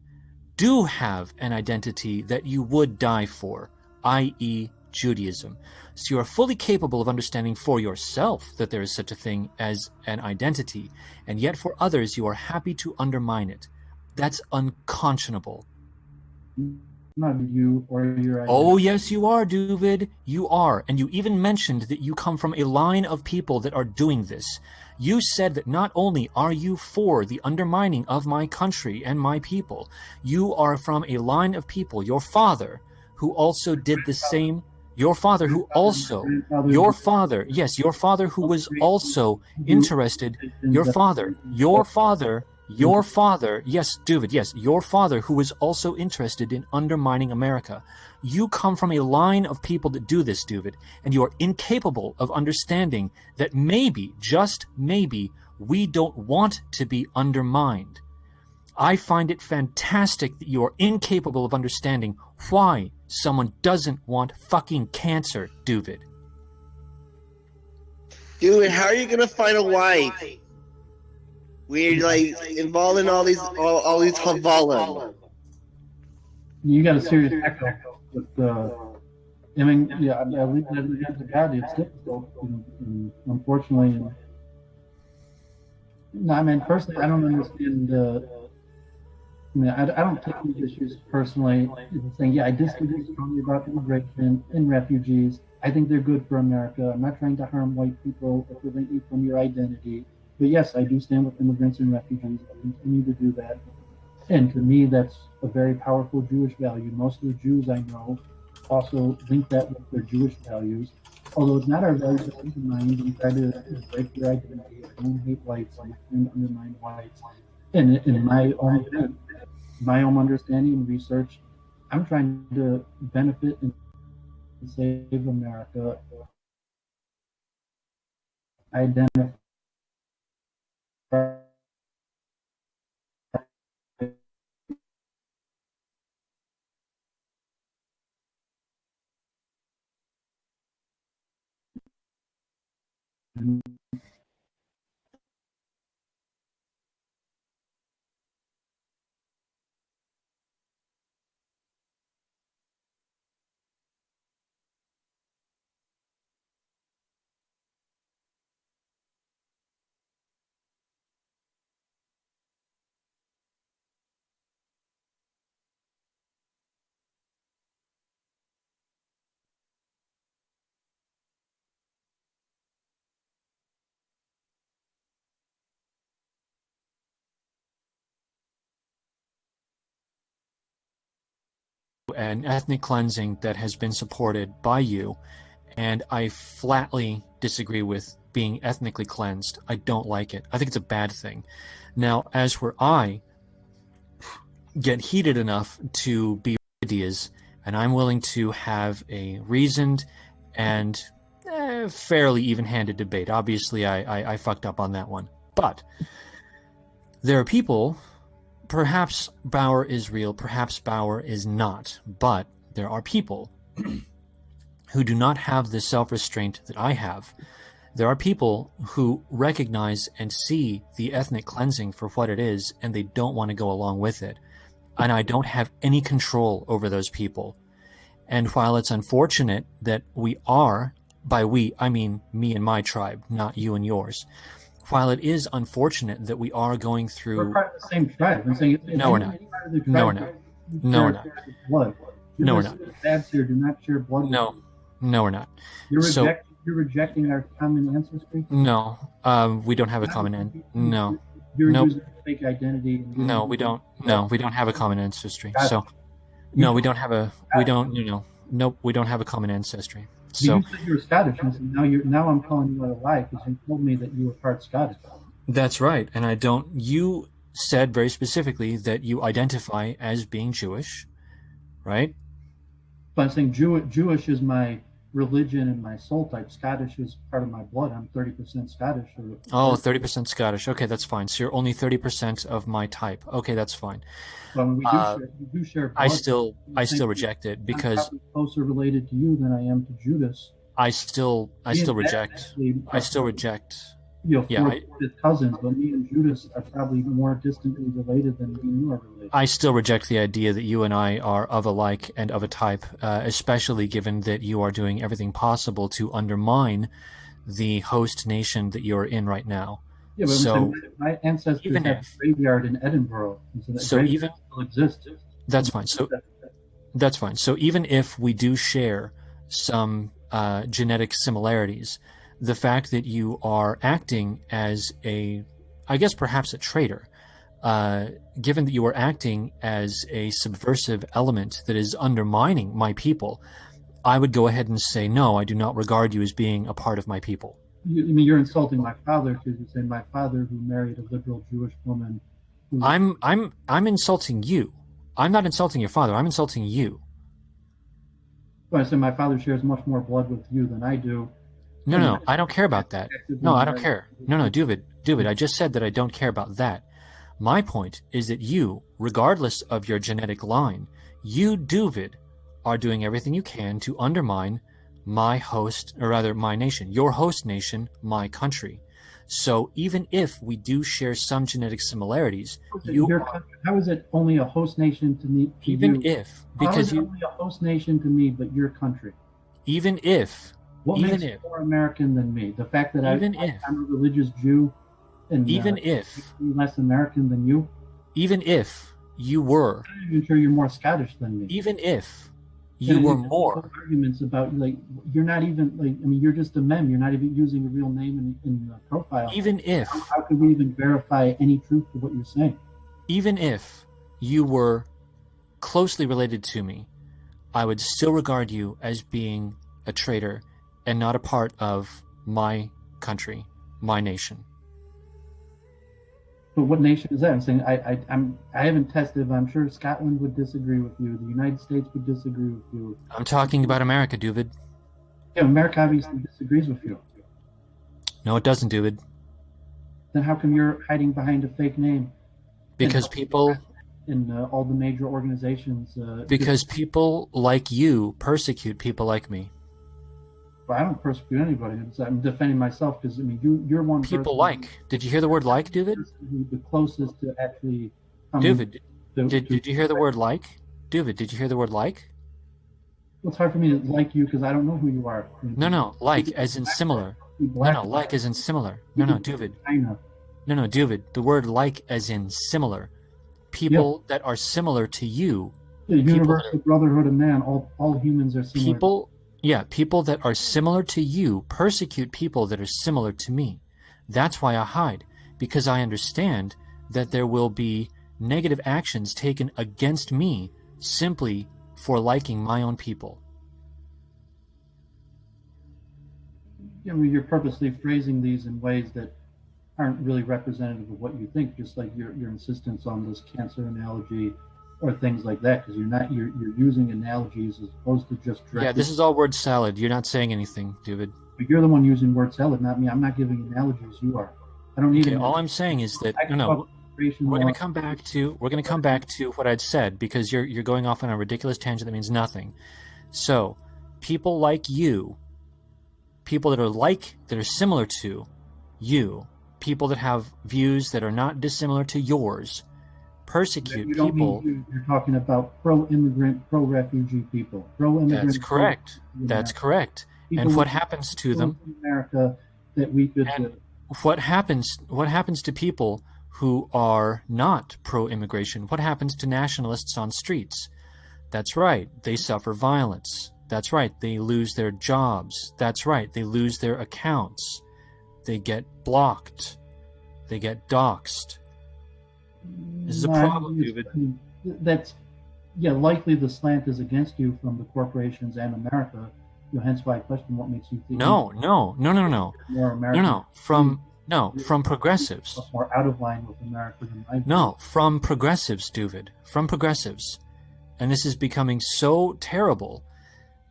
do have an identity that you would die for, i.e. Judaism. So you are fully capable of understanding for yourself that there is such a thing as an identity, and yet for others you are happy to undermine it. That's unconscionable. Not you or your identity. Oh, yes, you are, Doovid. You are. And you even mentioned that you come from a line of people that are doing this. You said that not only are you for the undermining of my country and my people, you are from a line of people, your father, who also did the same. Your father who was also interested. Your father, yes, Doovid, yes, your father who was also interested in undermining America. You come from a line of people that do this, Doovid, and you are incapable of understanding that maybe, just maybe, we don't want to be undermined. I find it fantastic that you are incapable of understanding why someone doesn't want fucking cancer, Doovid. Dude, how are you gonna find a wife? We're like involved in all these havalim. You got a serious echo with I mean, yeah, I believe that in the hands of God, it's difficult, and unfortunately. No, I mean, personally, I don't understand. I don't take these issues personally. Saying, yeah, I disagree strongly about immigration and refugees. I think they're good for America. I'm not trying to harm white people or prevent you from your identity. But yes, I do stand with immigrants and refugees. I continue to do that. And to me, that's a very powerful Jewish value. Most of the Jews I know also link that with their Jewish values. Although it's not our value to undermine and try to break their identity. I don't hate whites. I don't undermine whites. And in my own understanding and research, I'm trying to benefit and save America. Identify an ethnic cleansing that has been supported by you, and I flatly disagree with being ethnically cleansed. I don't like it. I think it's a bad thing. Now, as where I get heated enough to be ideas, and I'm willing to have a reasoned and fairly even-handed debate. Obviously, I fucked up on that one. But there are people. Perhaps Bauer is real, perhaps Bauer is not, but there are people who do not have the self-restraint that I have, There are people who recognize and see the ethnic cleansing for what it is, and they don't want to go along with it. And I don't have any control over those people. And while it's unfortunate that we are, by we, I mean me and my tribe, not you and yours. While it is unfortunate that we are going through... We're part of the same tribe. I'm saying, no, we're not. No, we're not. No, we're not. Blood. No, we're not. Babs here do not share blood. No, no, we're not. You're rejecting our common ancestry? No, we don't have a common ancestry. No. You're Nope. using a fake identity. No, we don't. No, we don't have a common ancestry. So, no, we don't have a. We don't. Nope. We don't have a common ancestry. So you said you were Scottish, and now I'm calling you out a lie because you told me that you were part Scottish. that's right, and I don't. You said very specifically that you identify as being Jewish, right? But I'm saying Jewish is my religion and my soul type. Scottish is part of my blood. I'm 30% Scottish. Oh, 30% Scottish. Okay, that's fine. So you're only 30% of my type. Okay, that's fine. But we do share blood. I still reject it because I'm probably closer related to you than I am to Judas. I still reject. I still reject. Cousins, but me and Judas are probably more distantly related than me and you are related. I still reject the idea that you and I are of a like and of a type, especially given that you are doing everything possible to undermine the host nation that you're in right now. Yeah, but so, my ancestors have a graveyard in Edinburgh, so even still exists. That's fine. So that's fine. So even if we do share some genetic similarities, the fact that you are acting as I guess perhaps a traitor, given that you are acting as a subversive element that is undermining my people, I would go ahead and say, no, I do not regard you as being a part of my people. You're insulting my father because you say my father who married a liberal Jewish woman. I'm insulting you. I'm not insulting your father. I'm insulting you. Well, I said my father shares much more blood with you than I do. No, I don't care about that. No, I don't care. No, Doovid, I just said that I don't care about that. My point is that you, regardless of your genetic line, you, Doovid, are doing everything you can to undermine my host, or rather my nation, your host nation, my country. So even if we do share some genetic similarities, how is it only a host nation to me? Because only a host nation to me, but your country. Even if. What makes you more American than me? The fact that I'm a religious Jew, and less American than you. Even if you were, I'm not even sure you're more Scottish than me. Even if you were more arguments about you're not even you're just a mem. You're not even using a real name in the profile. Even if how can we even verify any truth to what you're saying? Even if you were closely related to me, I would still regard you as being a traitor and not a part of my country, my nation. But what nation is that? I'm saying I haven't tested, but I'm sure Scotland would disagree with you. The United States would disagree with you. I'm talking about America, Doovid. Yeah, America obviously disagrees with you. No, it doesn't, Doovid. Then how come you're hiding behind a fake name? Because people... in all the major organizations... because people like you persecute people like me. Well, I don't persecute anybody. I'm defending myself because you're one. People like. Did you hear the word like, Doovid? The closest to actually. Doovid, did you hear the word like? Doovid, did you hear the word like? Well, it's hard for me to like you because I don't know who you are. No, like as in similar. No, like as in similar. No, Doovid. No, Doovid. The word like as in similar. People that are similar to you. The universal brotherhood of man. All humans are similar. People that are similar to you persecute people that are similar to me. That's why I hide, because I understand that there will be negative actions taken against me simply for liking my own people. You're purposely phrasing these in ways that aren't really representative of what you think, just like your insistence on this cancer analogy or things like that, because you're using analogies as opposed to just directly. Yeah, this is all word salad. You're not saying anything, Doovid. But you're the one using word salad, not me. I'm not giving analogies. You are. I don't need. Okay, all I'm saying is that we're going to come back to what I'd said, because you're going off on a ridiculous tangent that means nothing. So, people like you people that are similar to you, people that have views that are not dissimilar to yours, persecute you don't people. Mean you're talking about pro-immigrant, pro-refugee people. Pro-immigrant. That's correct. That's correct. And what happens to them? In America, that we could. What happens to people who are not pro-immigration? What happens to nationalists on streets? That's right. They suffer violence. That's right. They lose their jobs. That's right. They lose their accounts. They get blocked. They get doxxed. This is a problem, Doovid. That's, likely the slant is against you from the corporations and America. Hence why I question what makes you think. No. More American. From progressives. More out of line with America than I do. No, from progressives, Doovid. From progressives. And this is becoming so terrible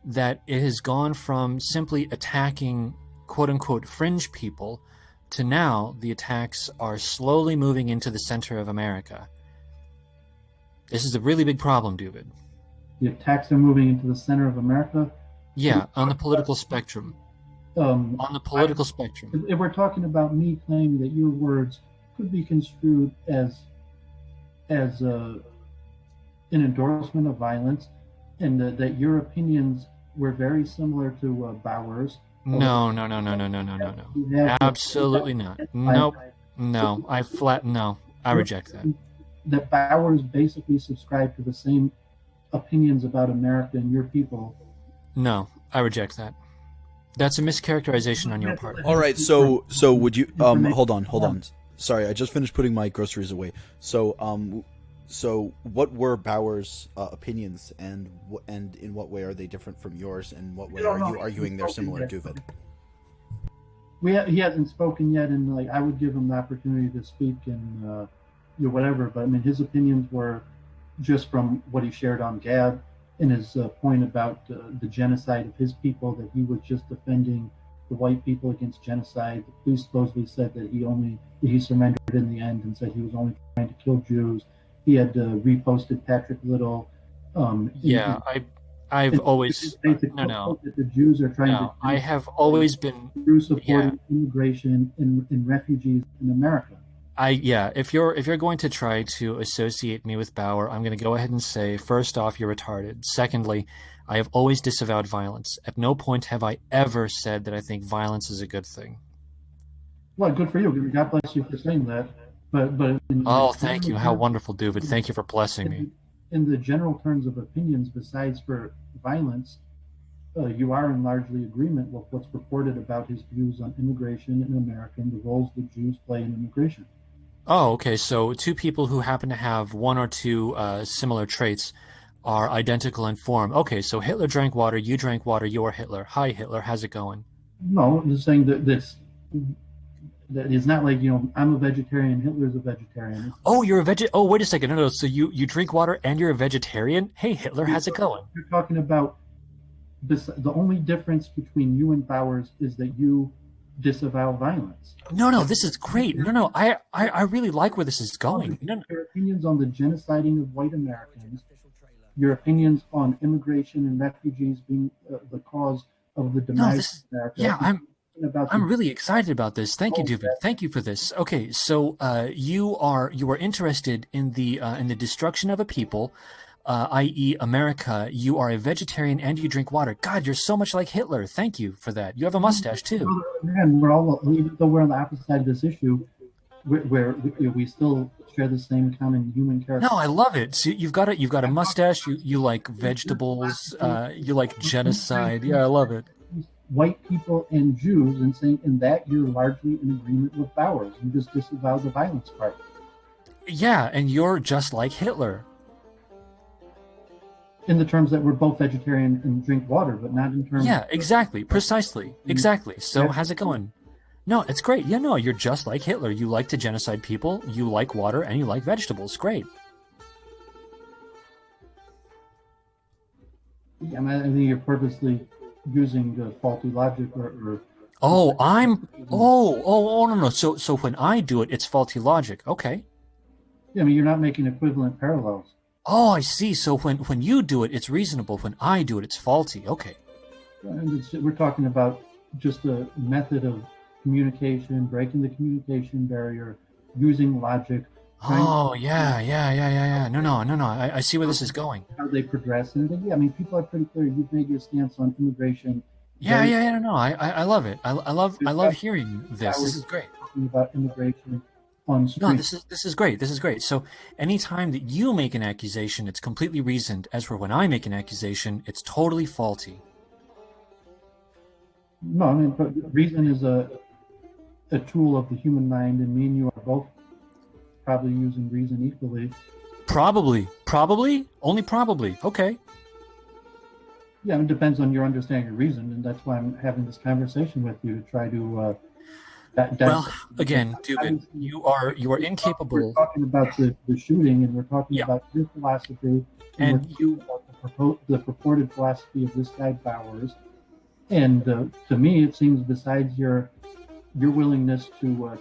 that it has gone from simply attacking quote-unquote fringe people to now the attacks are slowly moving into the center of America. This is a really big problem, Doovid. The attacks are moving into the center of America? Yeah, on the political spectrum. On the political spectrum. If we're talking about me claiming that your words could be construed as an endorsement of violence, and that your opinions were very similar to Bauer's. No. Absolutely not. Nope. No. I reject that. That Bauer's basically subscribed to the same opinions about America and your people. No, I reject that. That's a mischaracterization on your part. All right, so would you hold on. Sorry, I just finished putting my groceries away. So what were Bauer's opinions, and in what way are they different from yours, and what way are you arguing they're similar, Doovid? He hasn't spoken yet, and I would give him the opportunity to speak and whatever. But I mean, his opinions were just from what he shared on Gab, and his point about the genocide of his people, that he was just defending the white people against genocide. The police supposedly said that he surrendered in the end, and said he was only trying to kill Jews. He had reposted Patrick Little. I've always no. That the Jews are trying to. I have always been through supporting immigration and refugees in America. If you're going to try to associate me with Bauer, I'm going to go ahead and say, first off, you're retarded. Secondly, I have always disavowed violence. At no point have I ever said that I think violence is a good thing. Well, good for you. God bless you for saying that. But thank you. How wonderful, Doovid. Thank you for blessing me. In the general terms of opinions, besides for violence, you are in largely agreement with what's reported about his views on immigration in America and the roles that Jews play in immigration. Oh, okay. So two people who happen to have one or two similar traits are identical in form. Okay, so Hitler drank water, you drank water, you're Hitler. Hi, Hitler. How's it going? No, I'm just saying that it's not like, I'm a vegetarian, Hitler's a vegetarian. Oh, you're a oh, wait a second. No. So you drink water and you're a vegetarian? Hey, Hitler, how's it going? You're talking about the only difference between you and Bowers is that you disavow violence. No, this is great. No, I really like where this is going. No. Your opinions on the genociding of white Americans, your opinions on immigration and refugees being the cause of the demise of America. Yeah, I'm really excited about this. Thank you, Doovid. Thank you for this. Okay, so you are interested in the destruction of a people, i.e. America. You are a vegetarian and you drink water. God, you're so much like Hitler. Thank you for that. You have a mustache too. Man, we're all, even though we're on the opposite side of this issue, we still share the same common human character. No, I love it. So you've got a mustache. You like vegetables. You like genocide. Yeah, I love it. White people and Jews, and saying in that you're largely in agreement with Bowers. You just disavow the violence part. Yeah, and you're just like Hitler. In the terms that we're both vegetarian and drink water, but not in terms. Yeah, exactly, precisely, exactly. So how's it going? No, it's great. Yeah, no, you're just like Hitler. You like to genocide people. You like water, and you like vegetables. Great. Yeah, I think you're purposely using faulty logic or no. So when I do it, it's faulty logic. Okay. Yeah, I mean, you're not making equivalent parallels. Oh, I see. So when you do it, it's reasonable. When I do it, it's faulty. Okay. And we're talking about just a method of communication, breaking the communication barrier, using logic. Oh, yeah. No. I see where this is going. How they progress. And yeah, I mean, people are pretty clear. You've made your stance on immigration. Yeah. No, I love it. I love hearing this. This is great. Talking about immigration on street. No, this is great. This is great. So anytime that you make an accusation, it's completely reasoned. As for when I make an accusation, it's totally faulty. No, I mean, but reason is a tool of the human mind, and me and you are both probably using reason equally. Probably, only probably. Okay. Yeah, it depends on your understanding of reason, and that's why I'm having this conversation with you to try to. Well, again, Doovid, you are incapable. We're talking about the shooting, and we're talking about your philosophy, and you about the purported philosophy of this guy Bowers. And to me, it seems besides your willingness to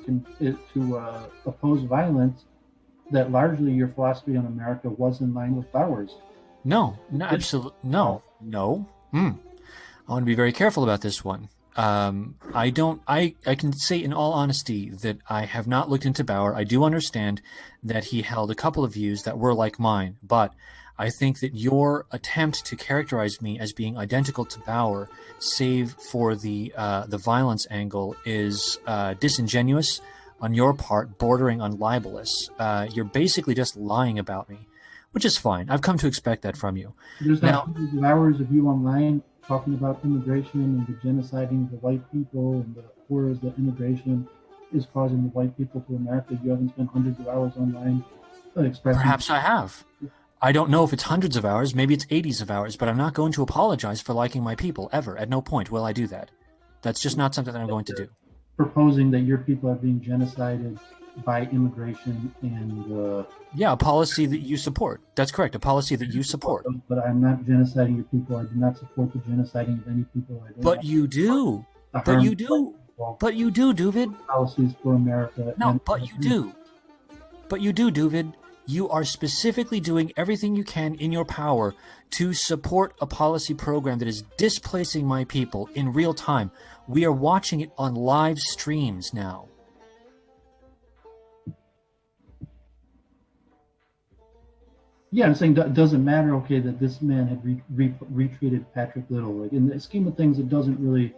oppose violence, that largely your philosophy on America was in line with Bowers. No, absolutely no. I want to be very careful about this one. I can say in all honesty that I have not looked into Bauer. I do understand that he held a couple of views that were like mine, but I think that your attempt to characterize me as being identical to Bauer, save for the violence angle, is disingenuous on your part, bordering on libelous. You're basically just lying about me, which is fine. I've come to expect that from you. There's now hundreds of hours of you online talking about immigration and the genociding of the white people and the horrors that immigration is causing the white people to America. You haven't spent hundreds of hours online expressing. Perhaps I have. I don't know if it's hundreds of hours, maybe it's 80s of hours, but I'm not going to apologize for liking my people, ever. At no point will I do that. That's just not something that I'm going to do. Proposing that your people are being genocided by immigration and... yeah, a policy that you support. That's correct, a policy that you support. But I'm not genociding your people. I do not support the genociding of any people. But you do. But you do. But you do, Doovid. Policies for America. No, but you do. But you do, Doovid. You are specifically doing everything you can in your power to support a policy program that is displacing my people in real time. We are watching it on live streams now. Yeah, I'm saying it doesn't matter, okay, that this man had retreated Patrick Little. Like, in the scheme of things, it doesn't really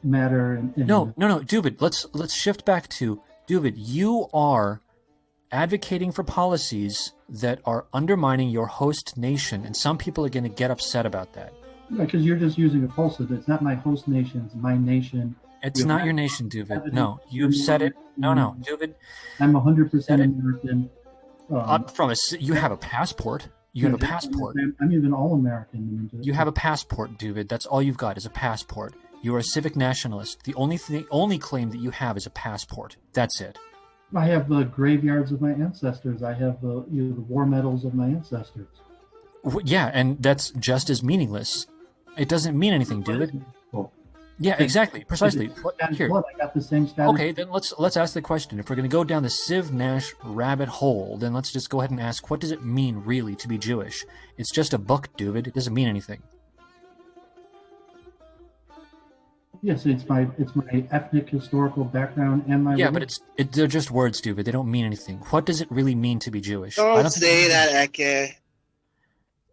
matter. No, Doovid, let's shift back to, Doovid, you are advocating for policies that are undermining your host nation, and some people are going to get upset about that. Yeah, because you're just using a falsehood. It's not my host nation, it's my nation. It's not your nation, Doovid. No, you've said it. No, Doovid. I'm 100% American. You have a passport. You have a passport. I'm even all-American. You have a passport, Doovid. That's all you've got is a passport. You are a civic nationalist. The only claim that you have is a passport. That's it. I have the graveyards of my ancestors. I have the war medals of my ancestors. Yeah, and that's just as meaningless. It doesn't mean anything, Doovid. Yeah, exactly, precisely. Here. I got the same status. Okay, then let's ask the question. If we're going to go down the Civ Nash rabbit hole, then let's just go ahead and ask, what does it mean really to be Jewish? It's just a book, Doovid. It doesn't mean anything. Yes, it's my ethnic historical background and my but they're just words, Doovid. They don't mean anything. What does it really mean to be Jewish? Don't say that, Ecce.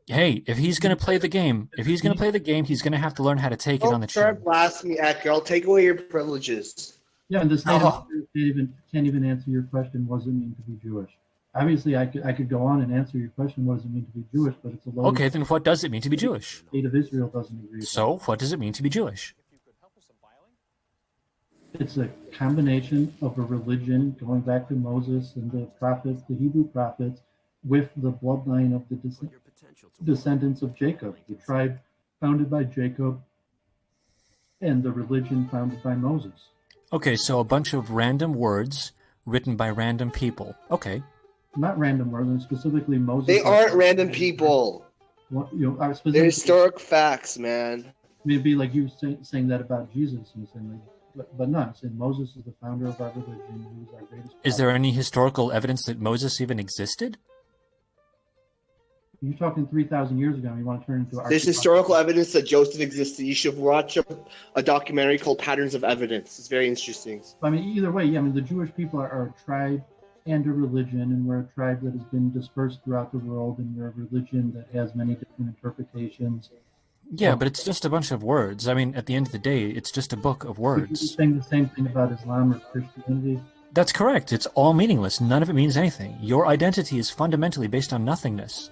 Hey, if he's going to play the game, he's going to have to learn how to take it on the chin. Don't blasphemy, Ecce. I'll take away your privileges. Yeah, and the state can't even answer your question. What does it mean to be Jewish? Obviously, I could go on and answer your question. What does it mean to be Jewish? But it's a low. Okay, then what does it mean to be Jewish? The state of Israel doesn't agree. So, what does it mean to be Jewish? It's a combination of a religion going back to Moses and the prophets, the Hebrew prophets, with the bloodline of the descendants of Jacob, the tribe founded by Jacob, and the religion founded by Moses. Okay, so a bunch of random words written by random people. Okay. Not random words, specifically Moses. They aren't random people. They're historic facts, man. Maybe like you saying that about Jesus, and saying but no, I'm saying Moses is the founder of our religion. He was our greatest prophet. Is there any historical evidence that Moses even existed? You're talking 3,000 years ago. And you want to turn into There's historical evidence that Joseph existed. You should watch a documentary called Patterns of Evidence. It's very interesting. I mean, either way, yeah. I mean, the Jewish people are a tribe and a religion, and we're a tribe that has been dispersed throughout the world, and we're a religion that has many different interpretations. Yeah, but it's just a bunch of words. I mean, at the end of the day, it's just a book of words. You're saying the same thing about Islam or Christianity? That's correct. It's all meaningless. None of it means anything. Your identity is fundamentally based on nothingness.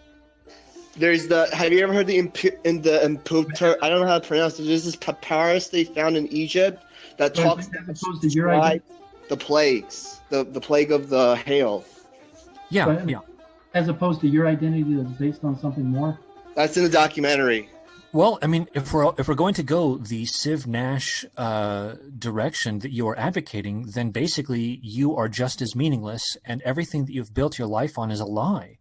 There's have you ever heard I don't know how to pronounce it. There's this papyrus they found in Egypt that talks about the plagues, the plague of the hail. Yeah, yeah. As opposed to your identity that's based on something more? That's in the documentary. Well, I mean, if we're going to go the Civ Nash direction that you are advocating, then basically you are just as meaningless, and everything that you've built your life on is a lie.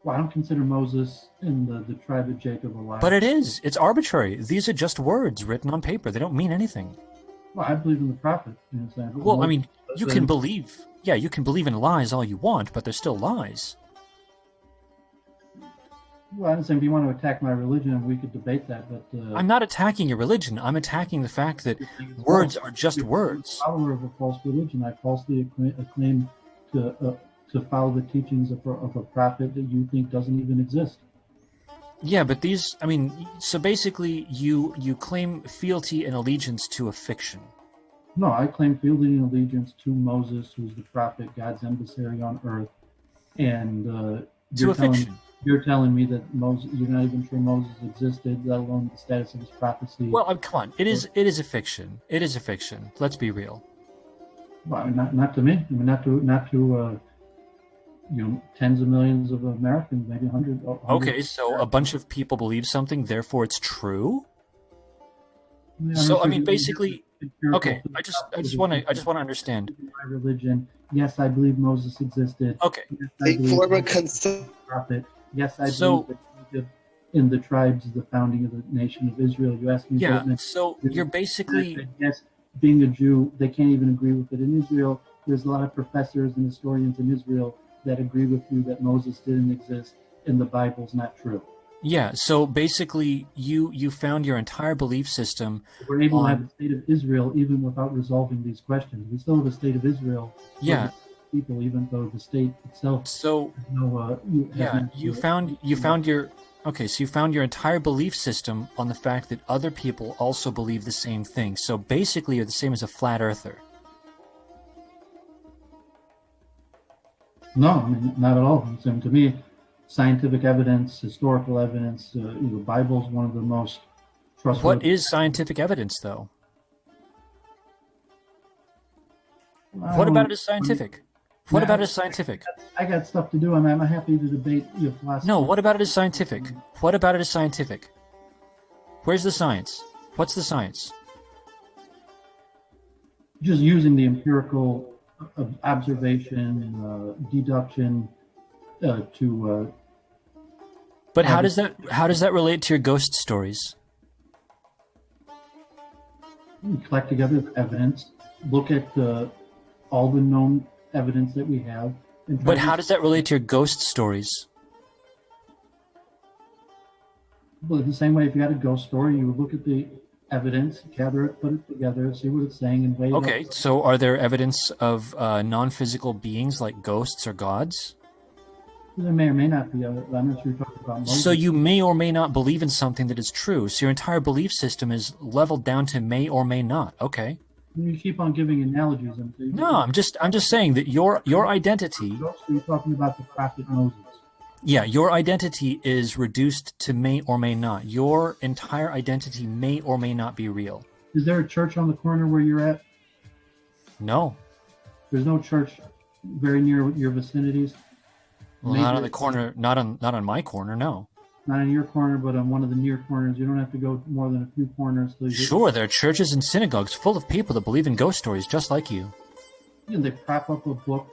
Well, I don't consider Moses in the tribe of Jacob a lie. But it is. It's arbitrary. These are just words written on paper. They don't mean anything. Well, I believe in the prophet. Well, I mean, you can believe. Yeah, you can believe in lies all you want, but they're still lies. Well, I'm saying if you want to attack my religion, we could debate that, but... I'm not attacking your religion. I'm attacking the fact that words are just words. I'm a follower of a false religion. I falsely claim to follow the teachings of a prophet that you think doesn't even exist. Yeah, but these... I mean, so basically you claim fealty and allegiance to a fiction. No, I claim fealty and allegiance to Moses, who's the prophet, God's emissary on earth, and... to a fiction. You're telling me that Moses, you're not even sure Moses existed, let alone the status of his prophecy. Well, come on. It is a fiction. It is a fiction. Let's be real. Well, not to me. I mean, not to tens of millions of Americans, maybe hundreds. Okay, so a bunch of people believe something, therefore it's true? Yeah, so I mean, basically, okay. I just want to understand. My religion. Yes, I believe Moses existed. Okay. Yes, prophet. Yes, I believe that Jacob in the tribes is the founding of the nation of Israel. You asked me. Yeah. So you're basically. Yes, being a Jew, they can't even agree with it. In Israel, there's a lot of professors and historians in Israel that agree with you that Moses didn't exist and the Bible's not true. Yeah, so basically you found your entire belief system. We're able to have a state of Israel even without resolving these questions. We still have a state of Israel. Yeah. People, even though the state itself. So you found your entire belief system on the fact that other people also believe the same thing. So basically, you're the same as a flat earther. No, I mean, not at all. So to me, scientific evidence, historical evidence, the Bible is one of the most trustworthy. What is scientific evidence, though? What about it is scientific? What about it is scientific? I got stuff to do. I'm happy to debate your philosophy. No, what about it is scientific? What about it is scientific? Where's the science? What's the science? Just using the empirical observation, deduction to. But how does that relate to your ghost stories? We collect together the evidence, look at all the known evidence that we have. But how does that relate to your ghost stories? Well, the same way if you had a ghost story, you would look at the evidence, gather it, put it together, see what it's saying, and weigh it up. Okay, so are there evidence of non-physical beings like ghosts or gods? There may or may not be. I'm not sure you're talking about Moses. So you may or may not believe in something that is true. So your entire belief system is leveled down to may or may not. Okay. You keep on giving analogies. No, I'm just saying that your identity. So you're talking about the prophet Moses. Yeah, your identity is reduced to may or may not. Your entire identity may or may not be real. Is there a church on the corner where you're at? No. There's no church very near your vicinities? Well, not on the corner. Not on my corner. No. Not in your corner, but on one of the near corners. You don't have to go more than a few corners. Sure, there are churches and synagogues full of people that believe in ghost stories, just like you. Yeah, they prop up a book.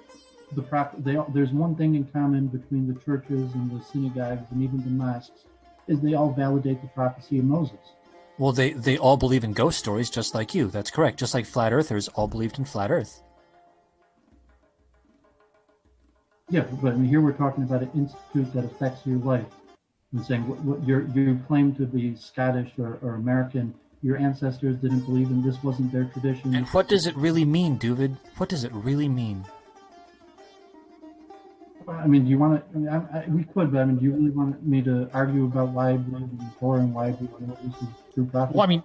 There's one thing in common between the churches and the synagogues and even the mosques, is they all validate the prophecy of Moses. Well, they all believe in ghost stories, just like you. That's correct. Just like flat earthers all believed in flat Earth. Yeah, but I mean, here we're talking about an institute that affects your life. And saying what you claim to be Scottish or American, your ancestors didn't believe in this, wasn't their tradition. And what does it really mean, Doovid? What does it really mean? I mean, do you want to? I mean, we could, but I mean, do you really want me to argue about why I believe in Thor and why I believe in this is true prophecy? Well, I mean,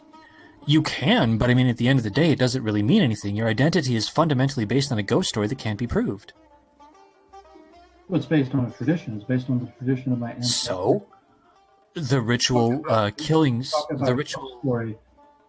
you can, but I mean, at the end of the day, it doesn't really mean anything. Your identity is fundamentally based on a ghost story that can't be proved. Well, it's based on a tradition. It's based on the tradition of my ancestors. So, the ritual killings, the ritual story.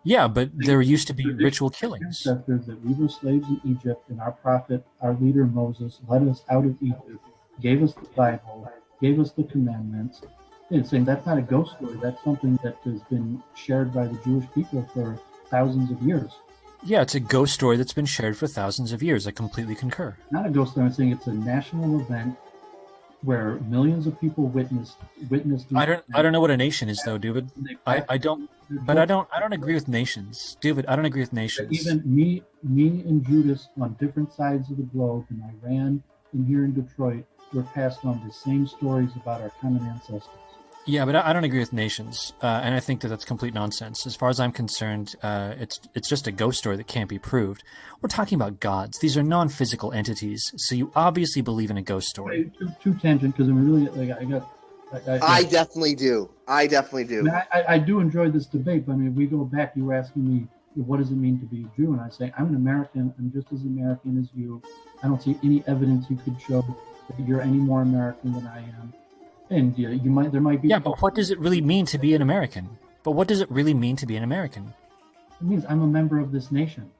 Yeah, but there used to be ritual killings. Ancestors that we were slaves in Egypt, and our prophet, our leader Moses, led us out of Egypt, gave us the Bible, gave us the commandments. And saying that's not a ghost story. That's something that has been shared by the Jewish people for thousands of years. Yeah, it's a ghost story that's been shared for thousands of years. I completely concur. Not a ghost story. I'm saying it's a national event where millions of people witnessed. I don't know what a nation is, though, Doovid. I don't agree with nations, Doovid. I don't agree with nations. Even me and Judas on different sides of the globe, in Iran and here in Detroit, were passed on the same stories about our common ancestors. Yeah, but I don't agree with nations, and I think that that's complete nonsense. As far as I'm concerned, it's just a ghost story that can't be proved. We're talking about gods. These are non-physical entities, so you obviously believe in a ghost story. Too tangent, because I'm really I definitely do. I definitely do. I do enjoy this debate, but I mean, if we go back, you were asking me, what does it mean to be a Jew? And I say, I'm an American. I'm just as American as you. I don't see any evidence you could show that you're any more American than I am. And there might be. Yeah, but what does it really mean to be an American? But what does it really mean to be an American? It means I'm a member of this nation.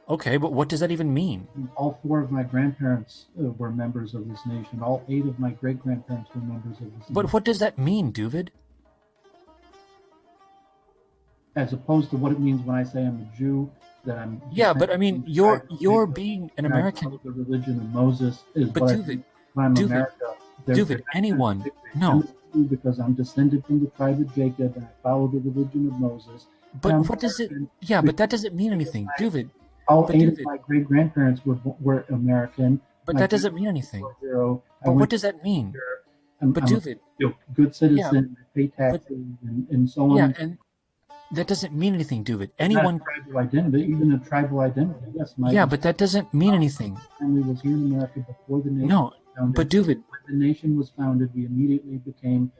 Okay, but what does that even mean? All 4 of my grandparents were members of this nation. All 8 of my great-grandparents were members of this nation. But what does that mean, Doovid? As opposed to what it means when I say I'm a Jew, that I'm. Yeah, but I mean, you're being an American. The religion of Moses is. But Doovid, when I'm America. Doovid, anyone. No. Because I'm descended from the tribe of Jacob and I follow the religion of Moses. But what does it? Yeah, but that doesn't mean anything, Doovid. All 8 of my great-grandparents were American. But that doesn't mean anything. But what does that mean? But Doovid, good citizen, pay taxes, and so on. Yeah, and that doesn't mean anything, Doovid. Anyone. Tribal identity, even a tribal identity. Yes. Yeah, but that doesn't mean anything. Family was here in America before the nation. No, but Doovid. When the nation was founded, we immediately became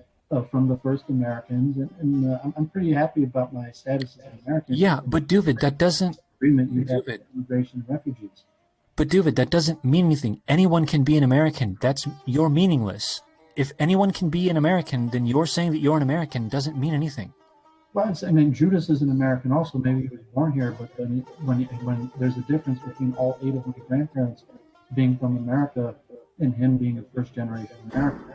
from the first Americans, and I'm pretty happy about my status as an American. Yeah, but Doovid, that doesn't. Agreement you have with immigration and refugees. But Doovid, that doesn't mean anything. Anyone can be an American. You're meaningless. If anyone can be an American, then you're saying that you're an American doesn't mean anything. Well, I mean, Judas is an American also. Maybe he was born here, but when there's a difference between all 8 of my grandparents being from America and him being a first-generation American.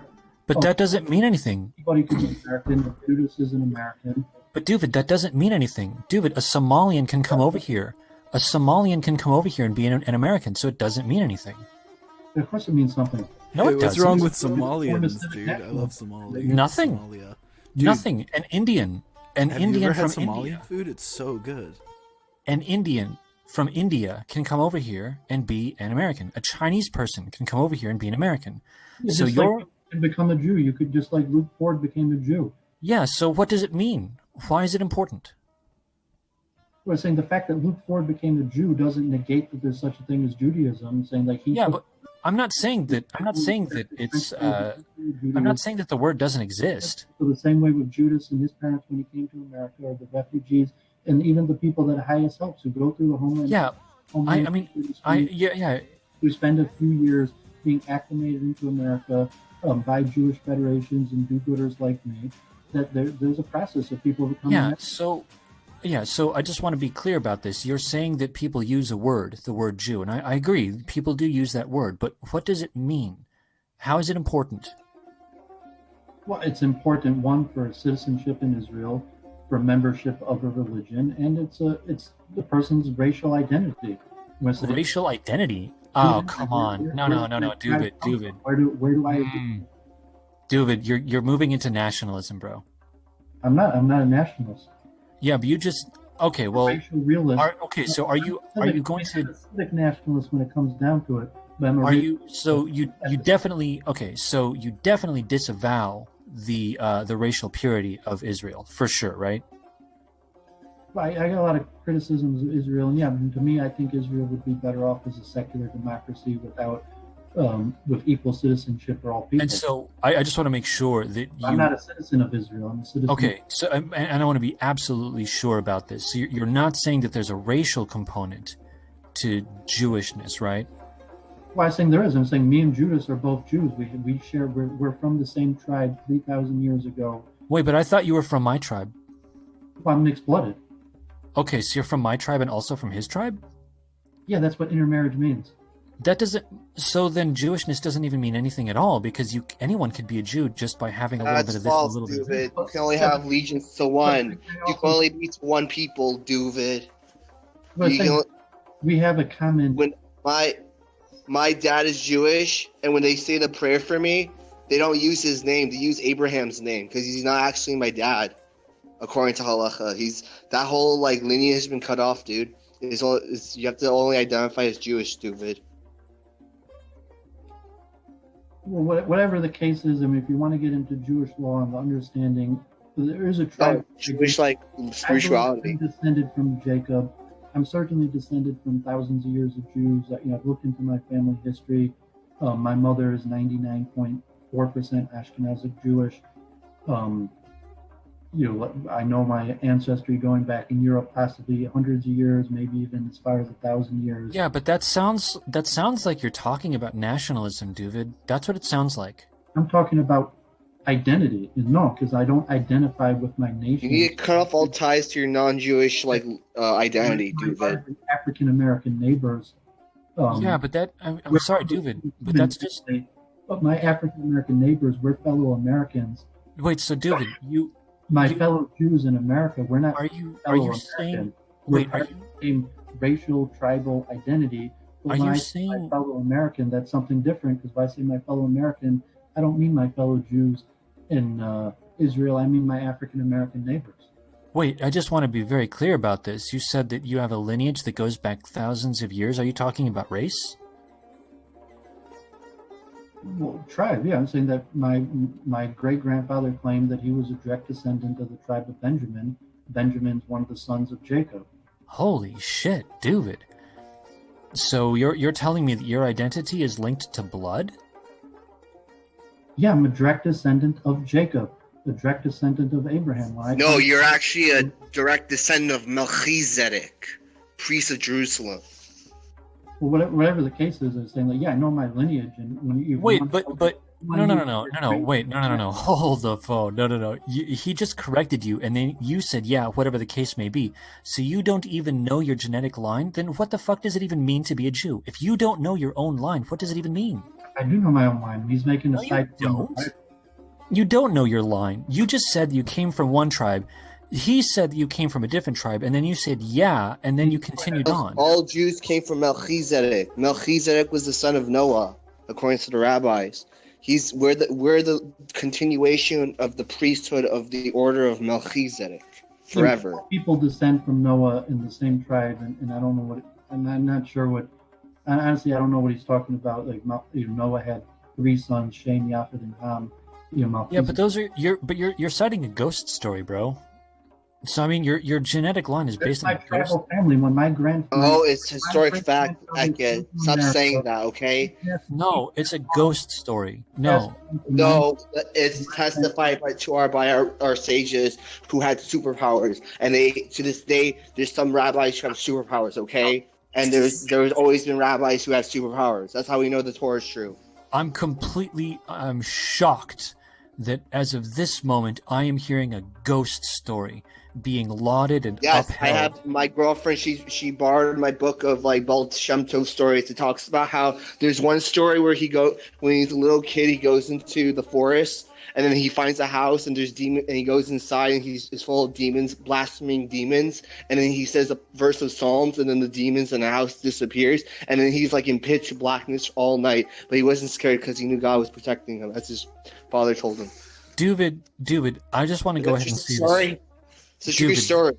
But that doesn't mean anything. Anybody can be American. Judas is an American. But Doovid, that doesn't mean anything. Doovid, a Somalian can come over here. A Somalian can come over here and be an American, so it doesn't mean anything. Of course it means something. No, it doesn't. What's wrong with Somalians, dude? I love Somalia. Nothing. Somalia. Nothing. An Indian. Have Indian you ever had from Somalian India. food? It's so good. An Indian from India can come over here and be an American. A Chinese person can come over here and be an American. Yeah, so you're... Like you can become a Jew. You could just like Luke Ford became a Jew. Yeah, so what does it mean? Why is it important? We're saying the fact that Luke Ford became a Jew doesn't negate that there's such a thing as Judaism. Saying like he. Yeah, but I'm not saying that. I'm not saying that it's. I'm not saying that the word doesn't exist. So the same way with Judas and his parents when he came to America, or the refugees, and even the people that highest helps who go through the homeland. Yeah, who spend a few years being acclimated into America by Jewish federations and do-gooders like me. That there's a process of people becoming. Yeah, so I just want to be clear about this. You're saying that people use the word Jew, and I agree, people do use that word, but what does it mean? How is it important? Well, it's important, one, for citizenship in Israel, for membership of a religion, and it's the person's racial identity. Racial identity? Oh, come on. No, Doovid. Where do I... Doovid, you're moving into nationalism, bro. I'm not a nationalist. Yeah, but you just okay. Well, racial realist. So are you going to civic nationalist when it comes down to it? Are you so you definitely so you definitely disavow the racial purity of Israel for sure, right? I got a lot of criticisms of Israel, and yeah, to me, I think Israel would be better off as a secular democracy without with equal citizenship for all people. And so I just want to make sure that I'm not a citizen of Israel. I'm a citizen. Okay, so and I want to be absolutely sure about this. So you're not saying that there's a racial component to Jewishness, right? Well, I'm saying there is. I'm saying me and Judas are both Jews. We share. We're from the same tribe 3,000 years ago. Wait, but I thought you were from my tribe. Well, I'm mixed blooded. Okay, so you're from my tribe and also from his tribe? Yeah, that's what intermarriage means. That doesn't. So then Jewishness doesn't even mean anything at all, because anyone could be a Jew just by having a little bit of this, false, a little Doovid. bit of that. You can only have allegiance to one. You can only be to one people, Doovid. We have a common. When my dad is Jewish, and when they say the prayer for me, they don't use his name. They use Abraham's name because he's not actually my dad, according to halacha. That whole lineage has been cut off, dude. You have to only identify as Jewish, Doovid. Well, whatever the case is, I mean, if you want to get into Jewish law and the understanding, there is a tribe. Jewish spirituality. I'm descended from Jacob. I'm certainly descended from thousands of years of Jews. I've looked into my family history. My mother is 99.4% Ashkenazic Jewish. I know my ancestry going back in Europe, possibly hundreds of years, maybe even as far as 1,000 years. Yeah, but that sounds like you're talking about nationalism, Doovid. That's what it sounds like. I'm talking about identity. No, because I don't identify with my nation. You need to cut off all ties to your non-Jewish identity, Doovid. African American neighbors. Yeah, but I'm sorry, Doovid, but that's just. But my African American neighbors, we're fellow Americans. Wait, so Doovid, my fellow Jews in America, we're not. Are you saying? Wait, are you saying racial tribal identity? But when I say my fellow American, that's something different. Because if I say my fellow American, I don't mean my fellow Jews in Israel. I mean my African American neighbors. Wait, I just want to be very clear about this. You said that you have a lineage that goes back thousands of years. Are you talking about race? Well, tribe, yeah. I'm saying that my great-grandfather claimed that he was a direct descendant of the tribe of Benjamin. Benjamin's one of the sons of Jacob. Holy shit, Doovid. So you're telling me that your identity is linked to blood? Yeah, I'm a direct descendant of Jacob, a direct descendant of Abraham. No, you're actually a direct descendant of Melchizedek, priest of Jerusalem. Well, whatever the case is, I'm saying I know my lineage, and when you wait, but no, wait, no, hold the phone, no. He just corrected you, and then you said, yeah, whatever the case may be. So you don't even know your genetic line? Then what the fuck does it even mean to be a Jew? If you don't know your own line, what does it even mean? I do know my own line. He's making a side. You don't know your line. You just said you came from one tribe. He said you came from a different tribe, and then you said, yeah, and then you continued on. All Jews came from Melchizedek. Melchizedek was the son of Noah, according to the rabbis. We're the continuation of the priesthood of the order of Melchizedek forever. People descend from Noah in the same tribe, and I don't know I'm not sure what. Honestly, I don't know what he's talking about. Noah had 3 sons, Shem, Japheth, and Ham. Yeah, but those are you're citing a ghost story, bro. So I mean, your genetic line is based on my tribal family. When my grandfather. Oh, it's historic fact. Ecce. Stop saying that, okay? No, it's a ghost story. No, it's testified by our sages who had superpowers, and to this day, there's some rabbis who have superpowers, okay? And there's always been rabbis who have superpowers. That's how we know the Torah is true. I'm shocked that as of this moment, I am hearing a ghost story being lauded and upheld. I have my girlfriend. She borrowed my book of Baal Shem Tov stories. It talks about how there's one story where when he's a little kid, he goes into the forest and then he finds a house and there's demons, and he goes inside and it's full of demons, blaspheming demons, and then he says a verse of Psalms and then the demons in the house disappears, and then he's in pitch blackness all night, but he wasn't scared because he knew God was protecting him. That's his father told him. Doovid, I just want to go ahead and see this. It's a true story.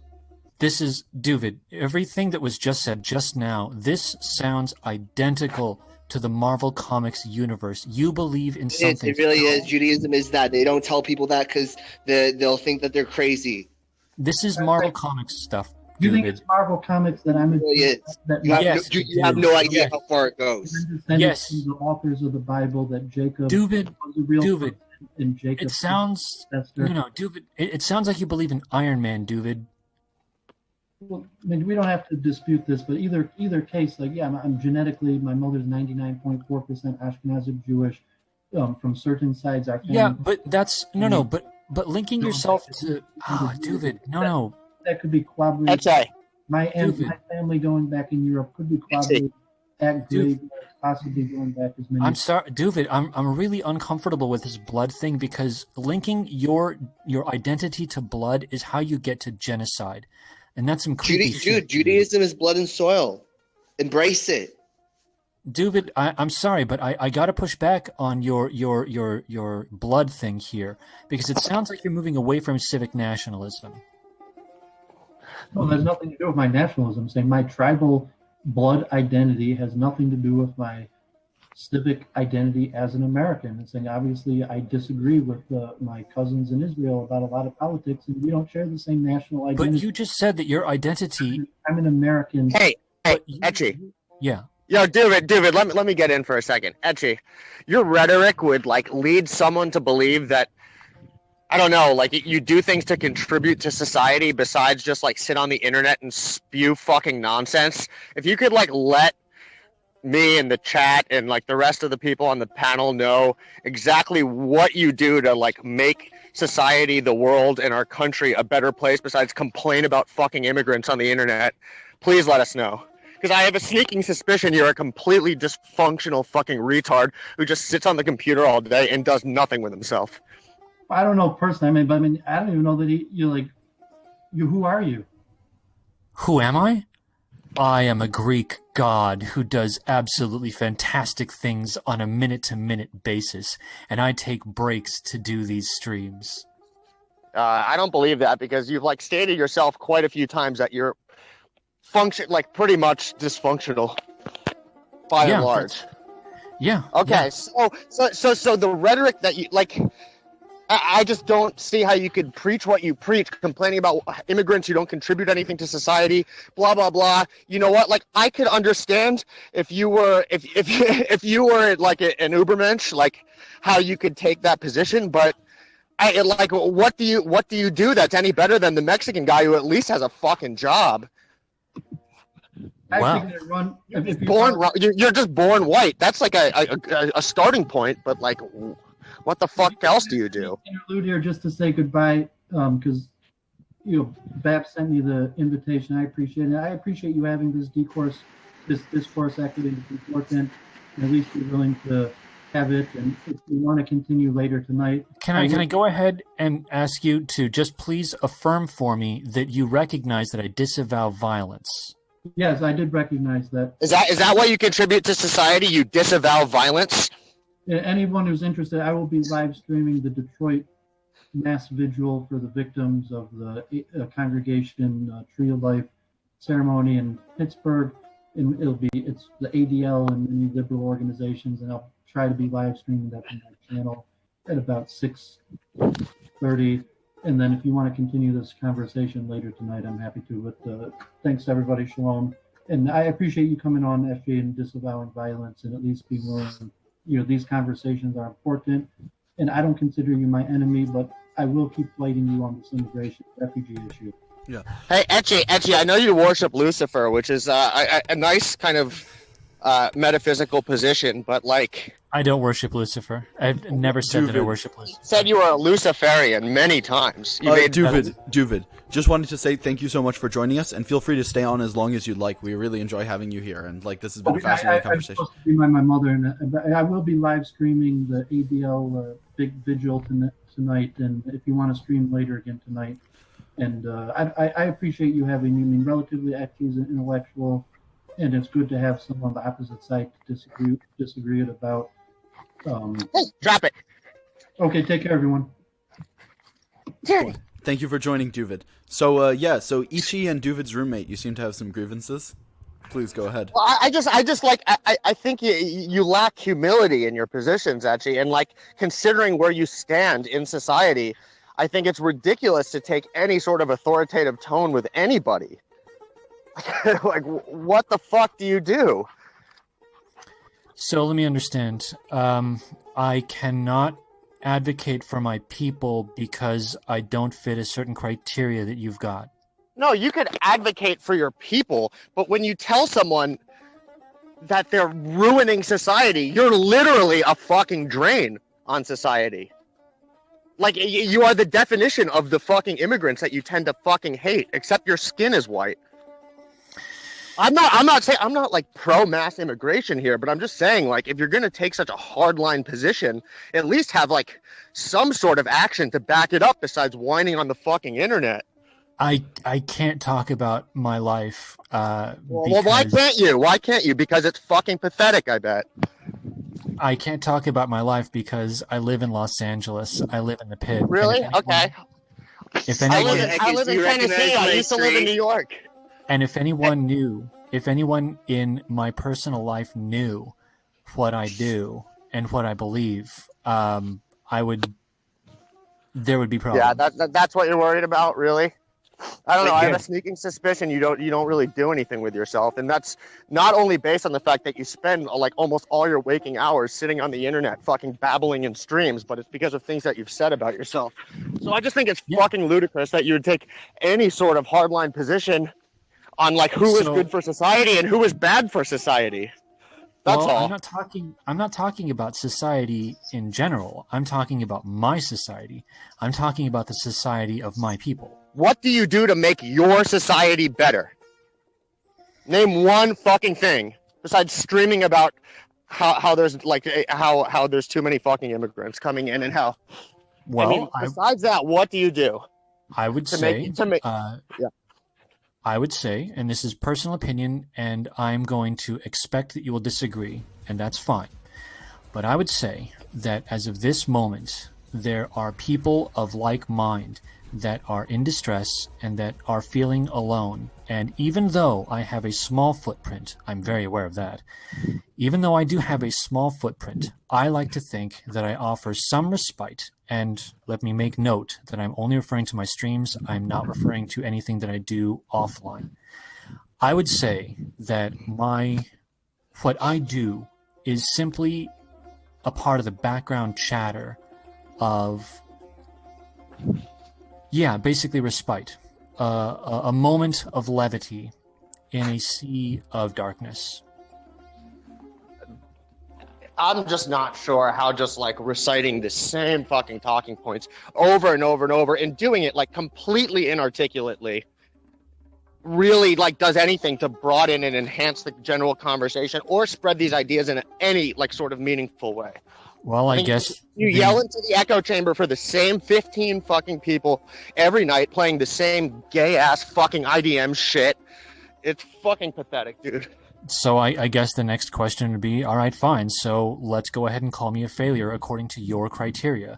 This is Doovid. Everything that was just said just now, this sounds identical to the Marvel Comics universe. You believe in something. It really is. Judaism is that. They don't tell people that because they'll think that they're crazy. This is Marvel Comics stuff. You think it's Marvel Comics that I'm into? It really is. You have no idea how far it goes. Yes. The authors of the Bible that Jacob Doovid, was a real Doovid. And Jacob. It sounds, Doovid. It sounds like you believe in Iron Man, Doovid. Well, I mean, we don't have to dispute this, but either case, like, yeah, I'm genetically, my mother's 99.4% Ashkenazic Jewish. From certain sides, our family. Yeah, but that's but linking yourself to Doovid, no. That could be corroborated. Ecce. My family going back in Europe could be corroborated. Possibly going back as many. I'm sorry, Doovid. I'm really uncomfortable with this blood thing because linking your identity to blood is how you get to genocide, and that's some creepy shit. Judaism is blood and soil. Embrace it. Doovid, I'm sorry, but I got to push back on your blood thing here because it sounds like you're moving away from civic nationalism. Well, there's nothing to do with my nationalism. I'm saying my tribal blood identity has nothing to do with my civic identity as an American. And saying, obviously, I disagree with my cousins in Israel about a lot of politics, and we don't share the same national identity. But you just said that your identity... I'm an American. Hey, Ecce. Yeah. Yo, Doovid, let me get in for a second. Ecce, your rhetoric would, like, lead someone to believe that, I don't know, like, you do things to contribute to society besides just, like, sit on the internet and spew fucking nonsense. If you could, like, let me and the chat and, like, the rest of the people on the panel know exactly what you do to, like, make society, the world, and our country a better place besides complain about fucking immigrants on the internet, please let us know. Because I have a sneaking suspicion you're a completely dysfunctional fucking retard who just sits on the computer all day and does nothing with himself. I don't know personally. I don't even know that who are you? Who am I? I am a Greek god who does absolutely fantastic things on a minute-to-minute basis, and I take breaks to do these streams. I don't believe that because you've, like, stated yourself quite a few times that you're like pretty much dysfunctional by and large. Yeah. Okay. Yeah. So the rhetoric that you like, I just don't see how you could preach what you preach, complaining about immigrants who don't contribute anything to society, blah blah blah. You know what? Like, I could understand if you were if you were like an Ubermensch, like how you could take that position, but what do you do that's any better than the Mexican guy who at least has a fucking job? Wow. You're just born white. That's like a starting point, but like, what the fuck else do you do? Interlude here just to say goodbye, because Bab sent me the invitation. I appreciate it. I appreciate you having this discourse activity. It's important. At least you're willing to have it, and if you want to continue later tonight. Can I go ahead and ask you to just please affirm for me that you recognize that I disavow violence? Yes, I did recognize that. Is that what you contribute to society? You disavow violence? Yeah, anyone who's interested, I will be live streaming the Detroit mass vigil for the victims of the congregation Tree of Life ceremony in Pittsburgh. And it's the ADL and many liberal organizations, and I'll try to be live streaming that from my channel at about 6:30. And then if you want to continue this conversation later tonight, I'm happy to. But thanks, everybody. Shalom. And I appreciate you coming on, FJ, and disavowing violence and at least being willing. These conversations are important. And I don't consider you my enemy, but I will keep fighting you on this immigration refugee issue. Yeah. Hey, Ecce, I know you worship Lucifer, which is a nice kind of metaphysical position, but like... I don't worship Lucifer. I've never said that I worship Lucifer. Said you were a Luciferian many times. Doovid, just wanted to say thank you so much for joining us, and feel free to stay on as long as you'd like. We really enjoy having you here, and like this has been a fascinating conversation. I'm supposed to be my mother, and I will be live streaming the ADL big vigil tonight, and if you want to stream later again tonight. And I appreciate you having me. I mean, relatively active as an intellectual, and it's good to have someone on the opposite side to disagree about. Hey, drop it. Okay, take care, everyone. Jerry. Thank you for joining, Doovid. So, so Ecce and Doovid's roommate, you seem to have some grievances. Please go ahead. Well, I think you lack humility in your positions, actually, and like considering where you stand in society, I think it's ridiculous to take any sort of authoritative tone with anybody. Like, what the fuck do you do? So let me understand. I cannot advocate for my people because I don't fit a certain criteria that you've got. No, you could advocate for your people, but when you tell someone that they're ruining society, you're literally a fucking drain on society. Like, you are the definition of the fucking immigrants that you tend to fucking hate, except your skin is white. I'm not like pro mass immigration here, but I'm just saying, like, if you're gonna take such a hardline position, at least have like some sort of action to back it up besides whining on the fucking internet. I can't talk about my life. Well, why can't you? Why can't you? Because it's fucking pathetic, I bet. I can't talk about my life because I live in Los Angeles. I live in the pit. Really? Okay. If anyone, I live in Tennessee. I used to live in New York. And if anyone knew, if anyone in my personal life knew what I do and what I believe, there would be problems. Yeah, that's what you're worried about, really? I don't know. I have a sneaking suspicion you don't really do anything with yourself, and that's not only based on the fact that you spend like almost all your waking hours sitting on the internet, fucking babbling in streams, but it's because of things that you've said about yourself. So I just think it's fucking ludicrous that you would take any sort of hardline position on like who is good for society and who is bad for society. That's all. I'm not talking about society in general. I'm talking about my society. I'm talking about the society of my people. What do you do to make your society better? Name one fucking thing besides streaming about how there's like how there's too many fucking immigrants coming in and how. Well, I mean, besides that, what do you do? I would say, I would say, and this is personal opinion, and I'm going to expect that you will disagree, and that's fine. But I would say that as of this moment, there are people of like mind that are in distress and that are feeling alone. And even though I have a small footprint, I'm very aware of that. Even though I do have a small footprint, I like to think that I offer some respite. And let me make note that I'm only referring to my streams. I'm not referring to anything that I do offline. I would say that what I do is simply a part of the background chatter of, basically respite. A moment of levity in a sea of darkness. I'm just not sure how just like reciting the same fucking talking points over and over and over and doing it like completely inarticulately really like does anything to broaden and enhance the general conversation or spread these ideas in any like sort of meaningful way. Well, I guess you yell into the echo chamber for the same 15 fucking people every night playing the same gay ass fucking IDM shit. It's fucking pathetic, dude. So I guess the next question would be, all right, fine. So let's go ahead and call me a failure according to your criteria.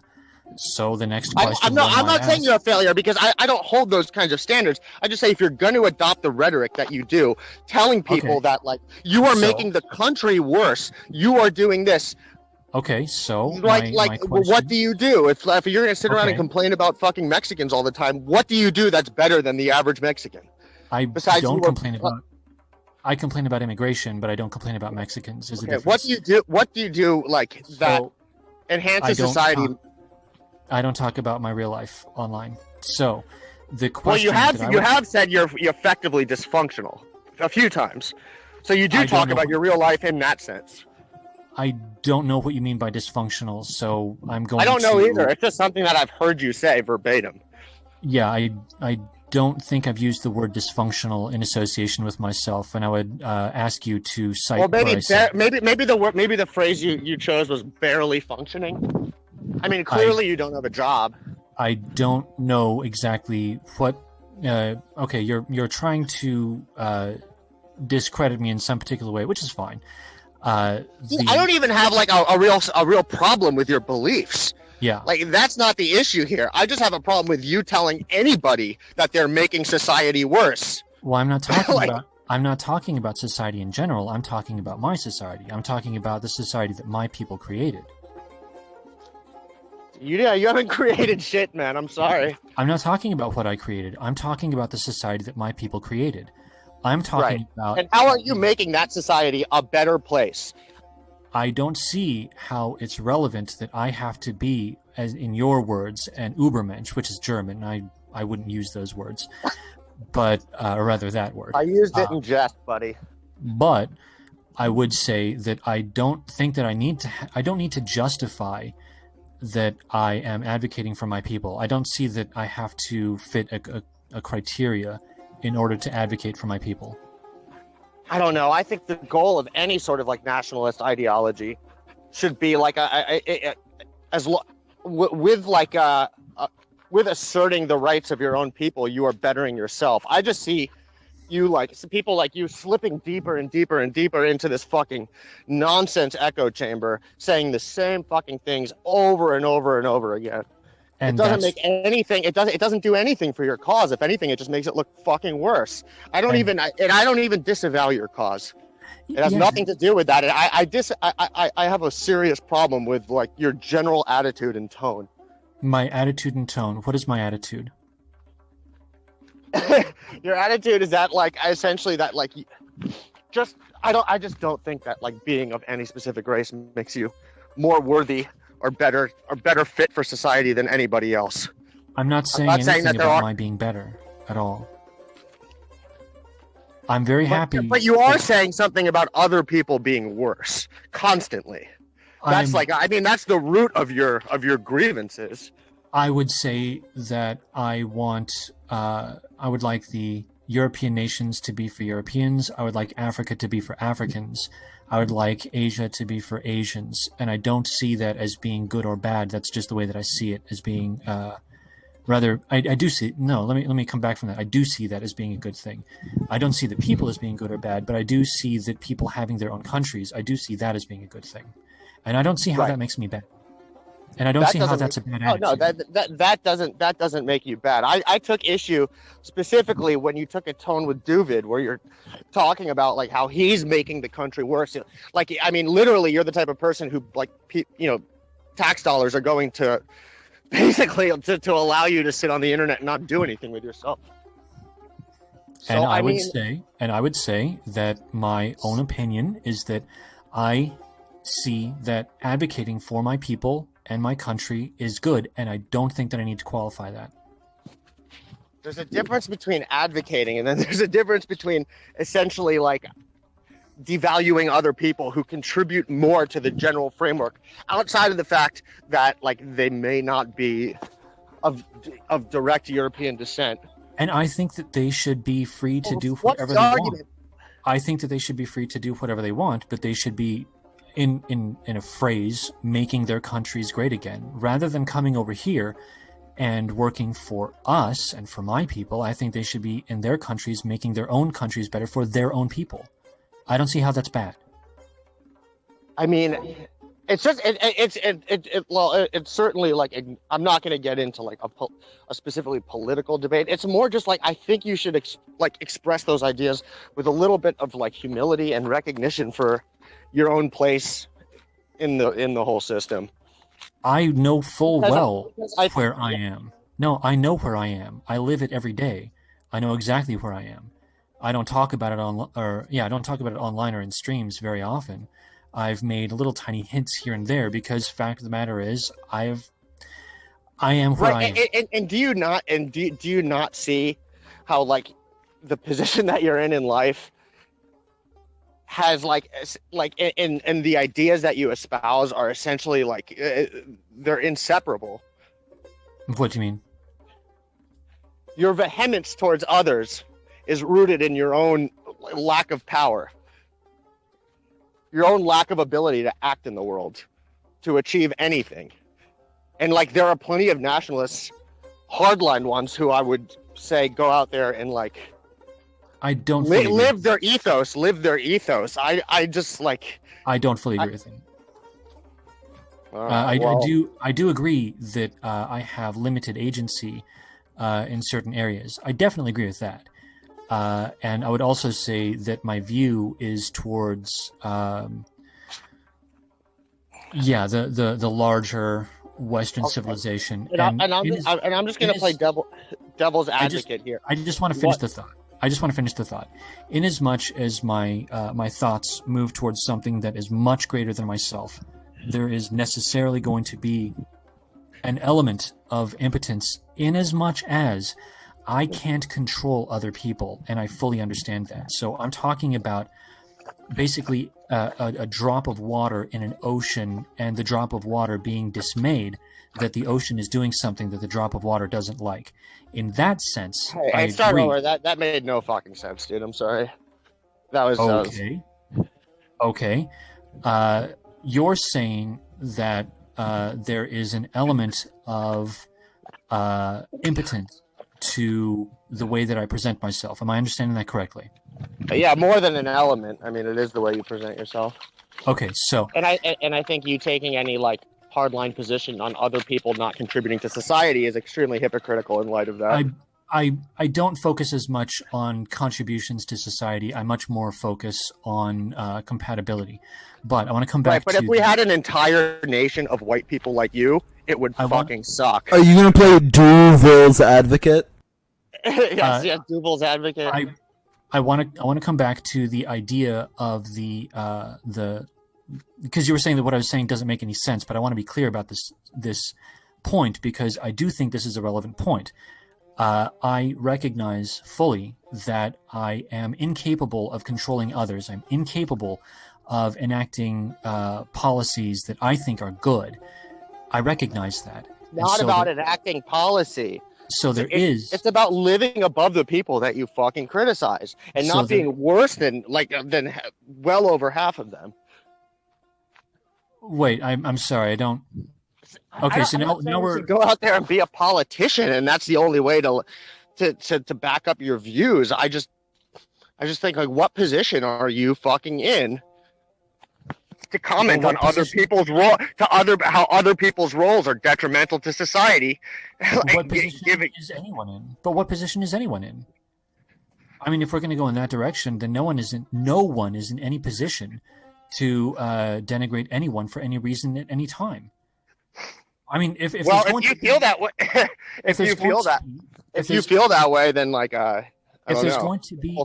So the next question. I'm not saying you're a failure because I don't hold those kinds of standards. I just say if you're going to adopt the rhetoric that you do, telling people that like you are making the country worse, you are doing this. Okay, so my what do you do if you're going to sit around and complain about fucking Mexicans all the time? What do you do that's better than the average Mexican? I complain about immigration, but I don't complain about Mexicans. There's a difference. What do you do like that enhances society? I don't talk about my real life online. So the question. Well, you have said you're effectively dysfunctional a few times. So you do talk about your real life in that sense. I don't know what you mean by dysfunctional, so I'm going to... I don't know either. It's just something that I've heard you say verbatim. Yeah, I don't think I've used the word dysfunctional in association with myself, and I would ask you to cite... Well, maybe the phrase you chose was barely functioning. I mean, clearly you don't have a job. I don't know exactly what... okay, you're trying to discredit me in some particular way, which is fine. I don't even have like a real problem with your beliefs. Yeah. Like, that's not the issue here. I just have a problem with you telling anybody that they're making society worse. Well, I'm not talking Like- about. I'm not talking about society in general. I'm talking about my society. I'm talking about the society that my people created. You haven't created shit, man. I'm sorry. I'm not talking about what I created. I'm talking about the society that my people created. I'm talking about. And how are you making that society a better place? I don't see how it's relevant that I have to be, as in your words, an Übermensch, which is German. I wouldn't use those words, but or rather that word. I used it in jest, buddy. But I would say that I don't think that I need to. I don't need to justify that I am advocating for my people. I don't see that I have to fit a criteria in order to advocate for my people. I don't know. I think the goal of any sort of like nationalist ideology should be like with asserting the rights of your own people, you are bettering yourself. I just see you like people like you slipping deeper and deeper and deeper into this fucking nonsense echo chamber, saying the same fucking things over and over and over again. And it doesn't make anything. It doesn't do anything for your cause. If anything, it just makes it look fucking worse. I don't even disavow your cause. It has nothing to do with that. And I have a serious problem with like your general attitude and tone. My attitude and tone. What is my attitude? Your attitude is that like essentially that like I just don't think that like being of any specific race makes you more worthy or better fit for society than anybody else. I'm not saying anything about my being better at all. I'm very happy. But you are saying something about other people being worse constantly. That's that's the root of your grievances. I would say that I would like the European nations to be for Europeans. I would like Africa to be for Africans. I would like Asia to be for Asians. And I don't see that as being good or bad. That's just the way that I see it as being, I do see, no, let me come back from that. I do see that as being a good thing. I don't see the people as being good or bad, but I do see that people having their own countries, I do see that as being a good thing. And I don't see how that makes me bad. And I don't see how that's a bad attitude. No, that doesn't make you bad. I took issue specifically when you took a tone with Doooovid where you're talking about like how he's making the country worse. Like, I mean, literally, you're the type of person who like, tax dollars are going to basically to allow you to sit on the internet and not do anything with yourself. So, and I would say that my own opinion is that I see that advocating for my people and my country is good, and I don't think that I need to qualify that. There's a difference between advocating and then there's a difference between essentially like devaluing other people who contribute more to the general framework outside of the fact that like they may not be of direct European descent. And I think that they should be free to do whatever they want. I think that they should be free to do whatever they want, but they should be in a phrase, making their countries great again, rather than coming over here and working for us and for my people. I think they should be in their countries, making their own countries better for their own people. I don't see how that's bad. I mean, it's just it's certainly like I'm not going to get into like a specifically political debate. It's more just like I think you should express those ideas with a little bit of like humility and recognition for your own place in the whole system. I know full well where I am. No, I know where I am. I live it every day. I know exactly where I am. I don't talk about it I don't talk about it online or in streams very often. I've made little tiny hints here and there because fact of the matter is I am where I am. And do you not see how like the position that you're in life has and the ideas that you espouse are essentially like they're inseparable. What do you mean? Your vehemence towards others is rooted in your own lack of power, your own lack of ability to act in the world, to achieve anything. And like there are plenty of nationalists, hardline ones, who I would say go out there and like I don't live their ethos. I just like. I don't fully agree with him. I do agree that I have limited agency in certain areas. I definitely agree with that. And I would also say that my view is towards, the larger Western civilization. And I'm just going to play devil's advocate here. I just want to finish the thought. Inasmuch as my my thoughts move towards something that is much greater than myself, there is necessarily going to be an element of impotence, inasmuch as I can't control other people, and I fully understand that. So I'm talking about basically a drop of water in an ocean, and the drop of water being dismayed that the ocean is doing something that the drop of water doesn't like. In that sense, I agree. Over. That made no fucking sense, dude. I'm sorry. That was okay. You're saying that there is an element of impotence to the way that I present myself. Am I understanding that correctly? Yeah, more than an element. I mean, it is the way you present yourself. Okay, so and I think you taking any like hardline position on other people not contributing to society is extremely hypocritical in light of that. I don't focus as much on contributions to society. I much more focus on compatibility. But I want to come back to... But if we had an entire nation of white people like you, it would fucking suck. Are you going to play Doovil's advocate? yes, Doovil's advocate. I want to come back to the idea of the because you were saying that what I was saying doesn't make any sense, but I want to be clear about this point, because I do think this is a relevant point. I recognize fully that I am incapable of controlling others. I'm incapable of enacting policies that I think are good. I recognize that. Not about enacting policy. So it's about living above the people that you fucking criticize and not being worse than well over half of them. Wait, I'm sorry, I don't. Okay, so now we're go out there and be a politician, and that's the only way to back up your views. I just think, like, what position are you fucking in to comment on other people's role, how other people's roles are detrimental to society? What position is anyone in? But what position is anyone in? I mean, if we're going to go in that direction, then no one is in any position to denigrate anyone for any reason at any time. I mean, if you feel that way, if you feel that way, then like if there's going to be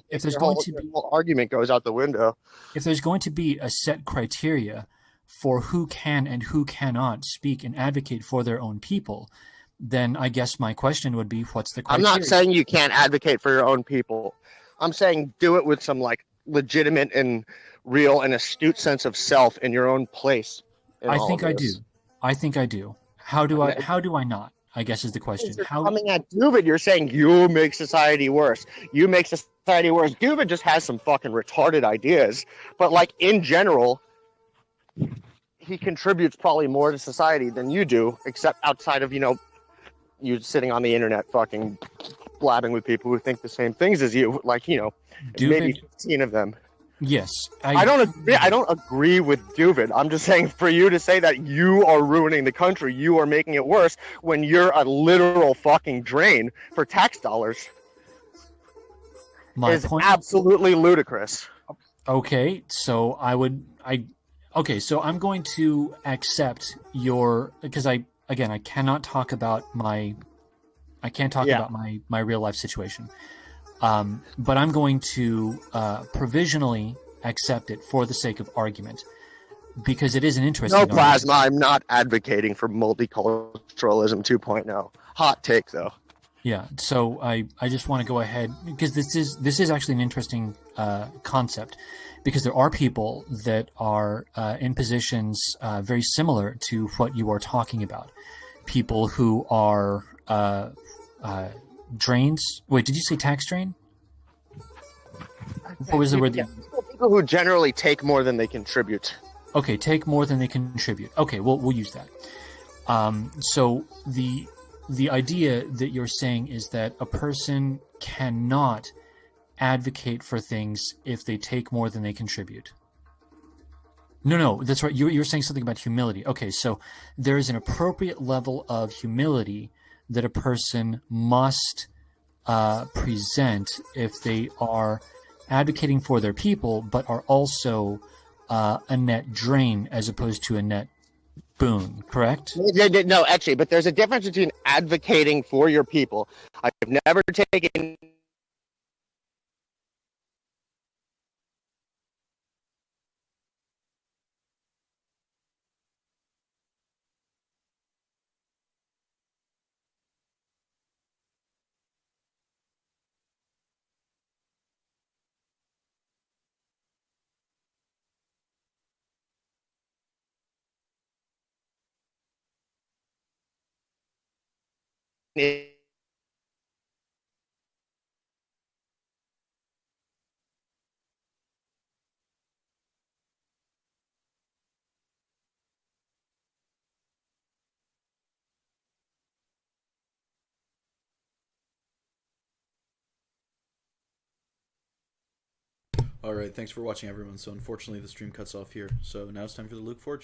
argument goes out the window. If there's going to be a set criteria for who can and who cannot speak and advocate for their own people, then I guess my question would be, what's the criteria? I'm not saying you can't advocate for your own people. I'm saying do it with some like legitimate and real and astute sense of self in your own place. I think I do. How do I not? I guess is the question. Coming at Doovid, you're saying you make society worse. You make society worse. Doovid just has some fucking retarded ideas, but like in general, he contributes probably more to society than you do, except outside of you sitting on the internet fucking blabbing with people who think the same things as you. Like Doovid, maybe 15 of them. Yes, I don't agree with Doovid. I'm just saying, for you to say that you are ruining the country, you are making it worse when you're a literal fucking drain for tax dollars, is absolutely ludicrous. Okay, so so I'm going to accept because I cannot talk about my real life situation. But I'm going to provisionally accept it for the sake of argument, because it is an interesting argument. Plasma, I'm not advocating for multiculturalism 2.0. Hot take, though. Yeah, so I just want to go ahead, because this is actually an interesting concept, because there are people that are in positions very similar to what you are talking about. People who are drains. Wait, did you say tax drain? What was the word? People who generally take more than they contribute. Okay, take more than they contribute. Okay, we'll use that. So the idea that you're saying is that a person cannot advocate for things if they take more than they contribute. No, that's right. You were saying something about humility. Okay, so there is an appropriate level of humility that a person must present if they are advocating for their people, but are also a net drain as opposed to a net boon, correct? No, Ecce, but there's a difference between advocating for your people. I've never taken it. All right, thanks for watching, everyone. So unfortunately, the stream cuts off here. So now it's time for the Luke Forge.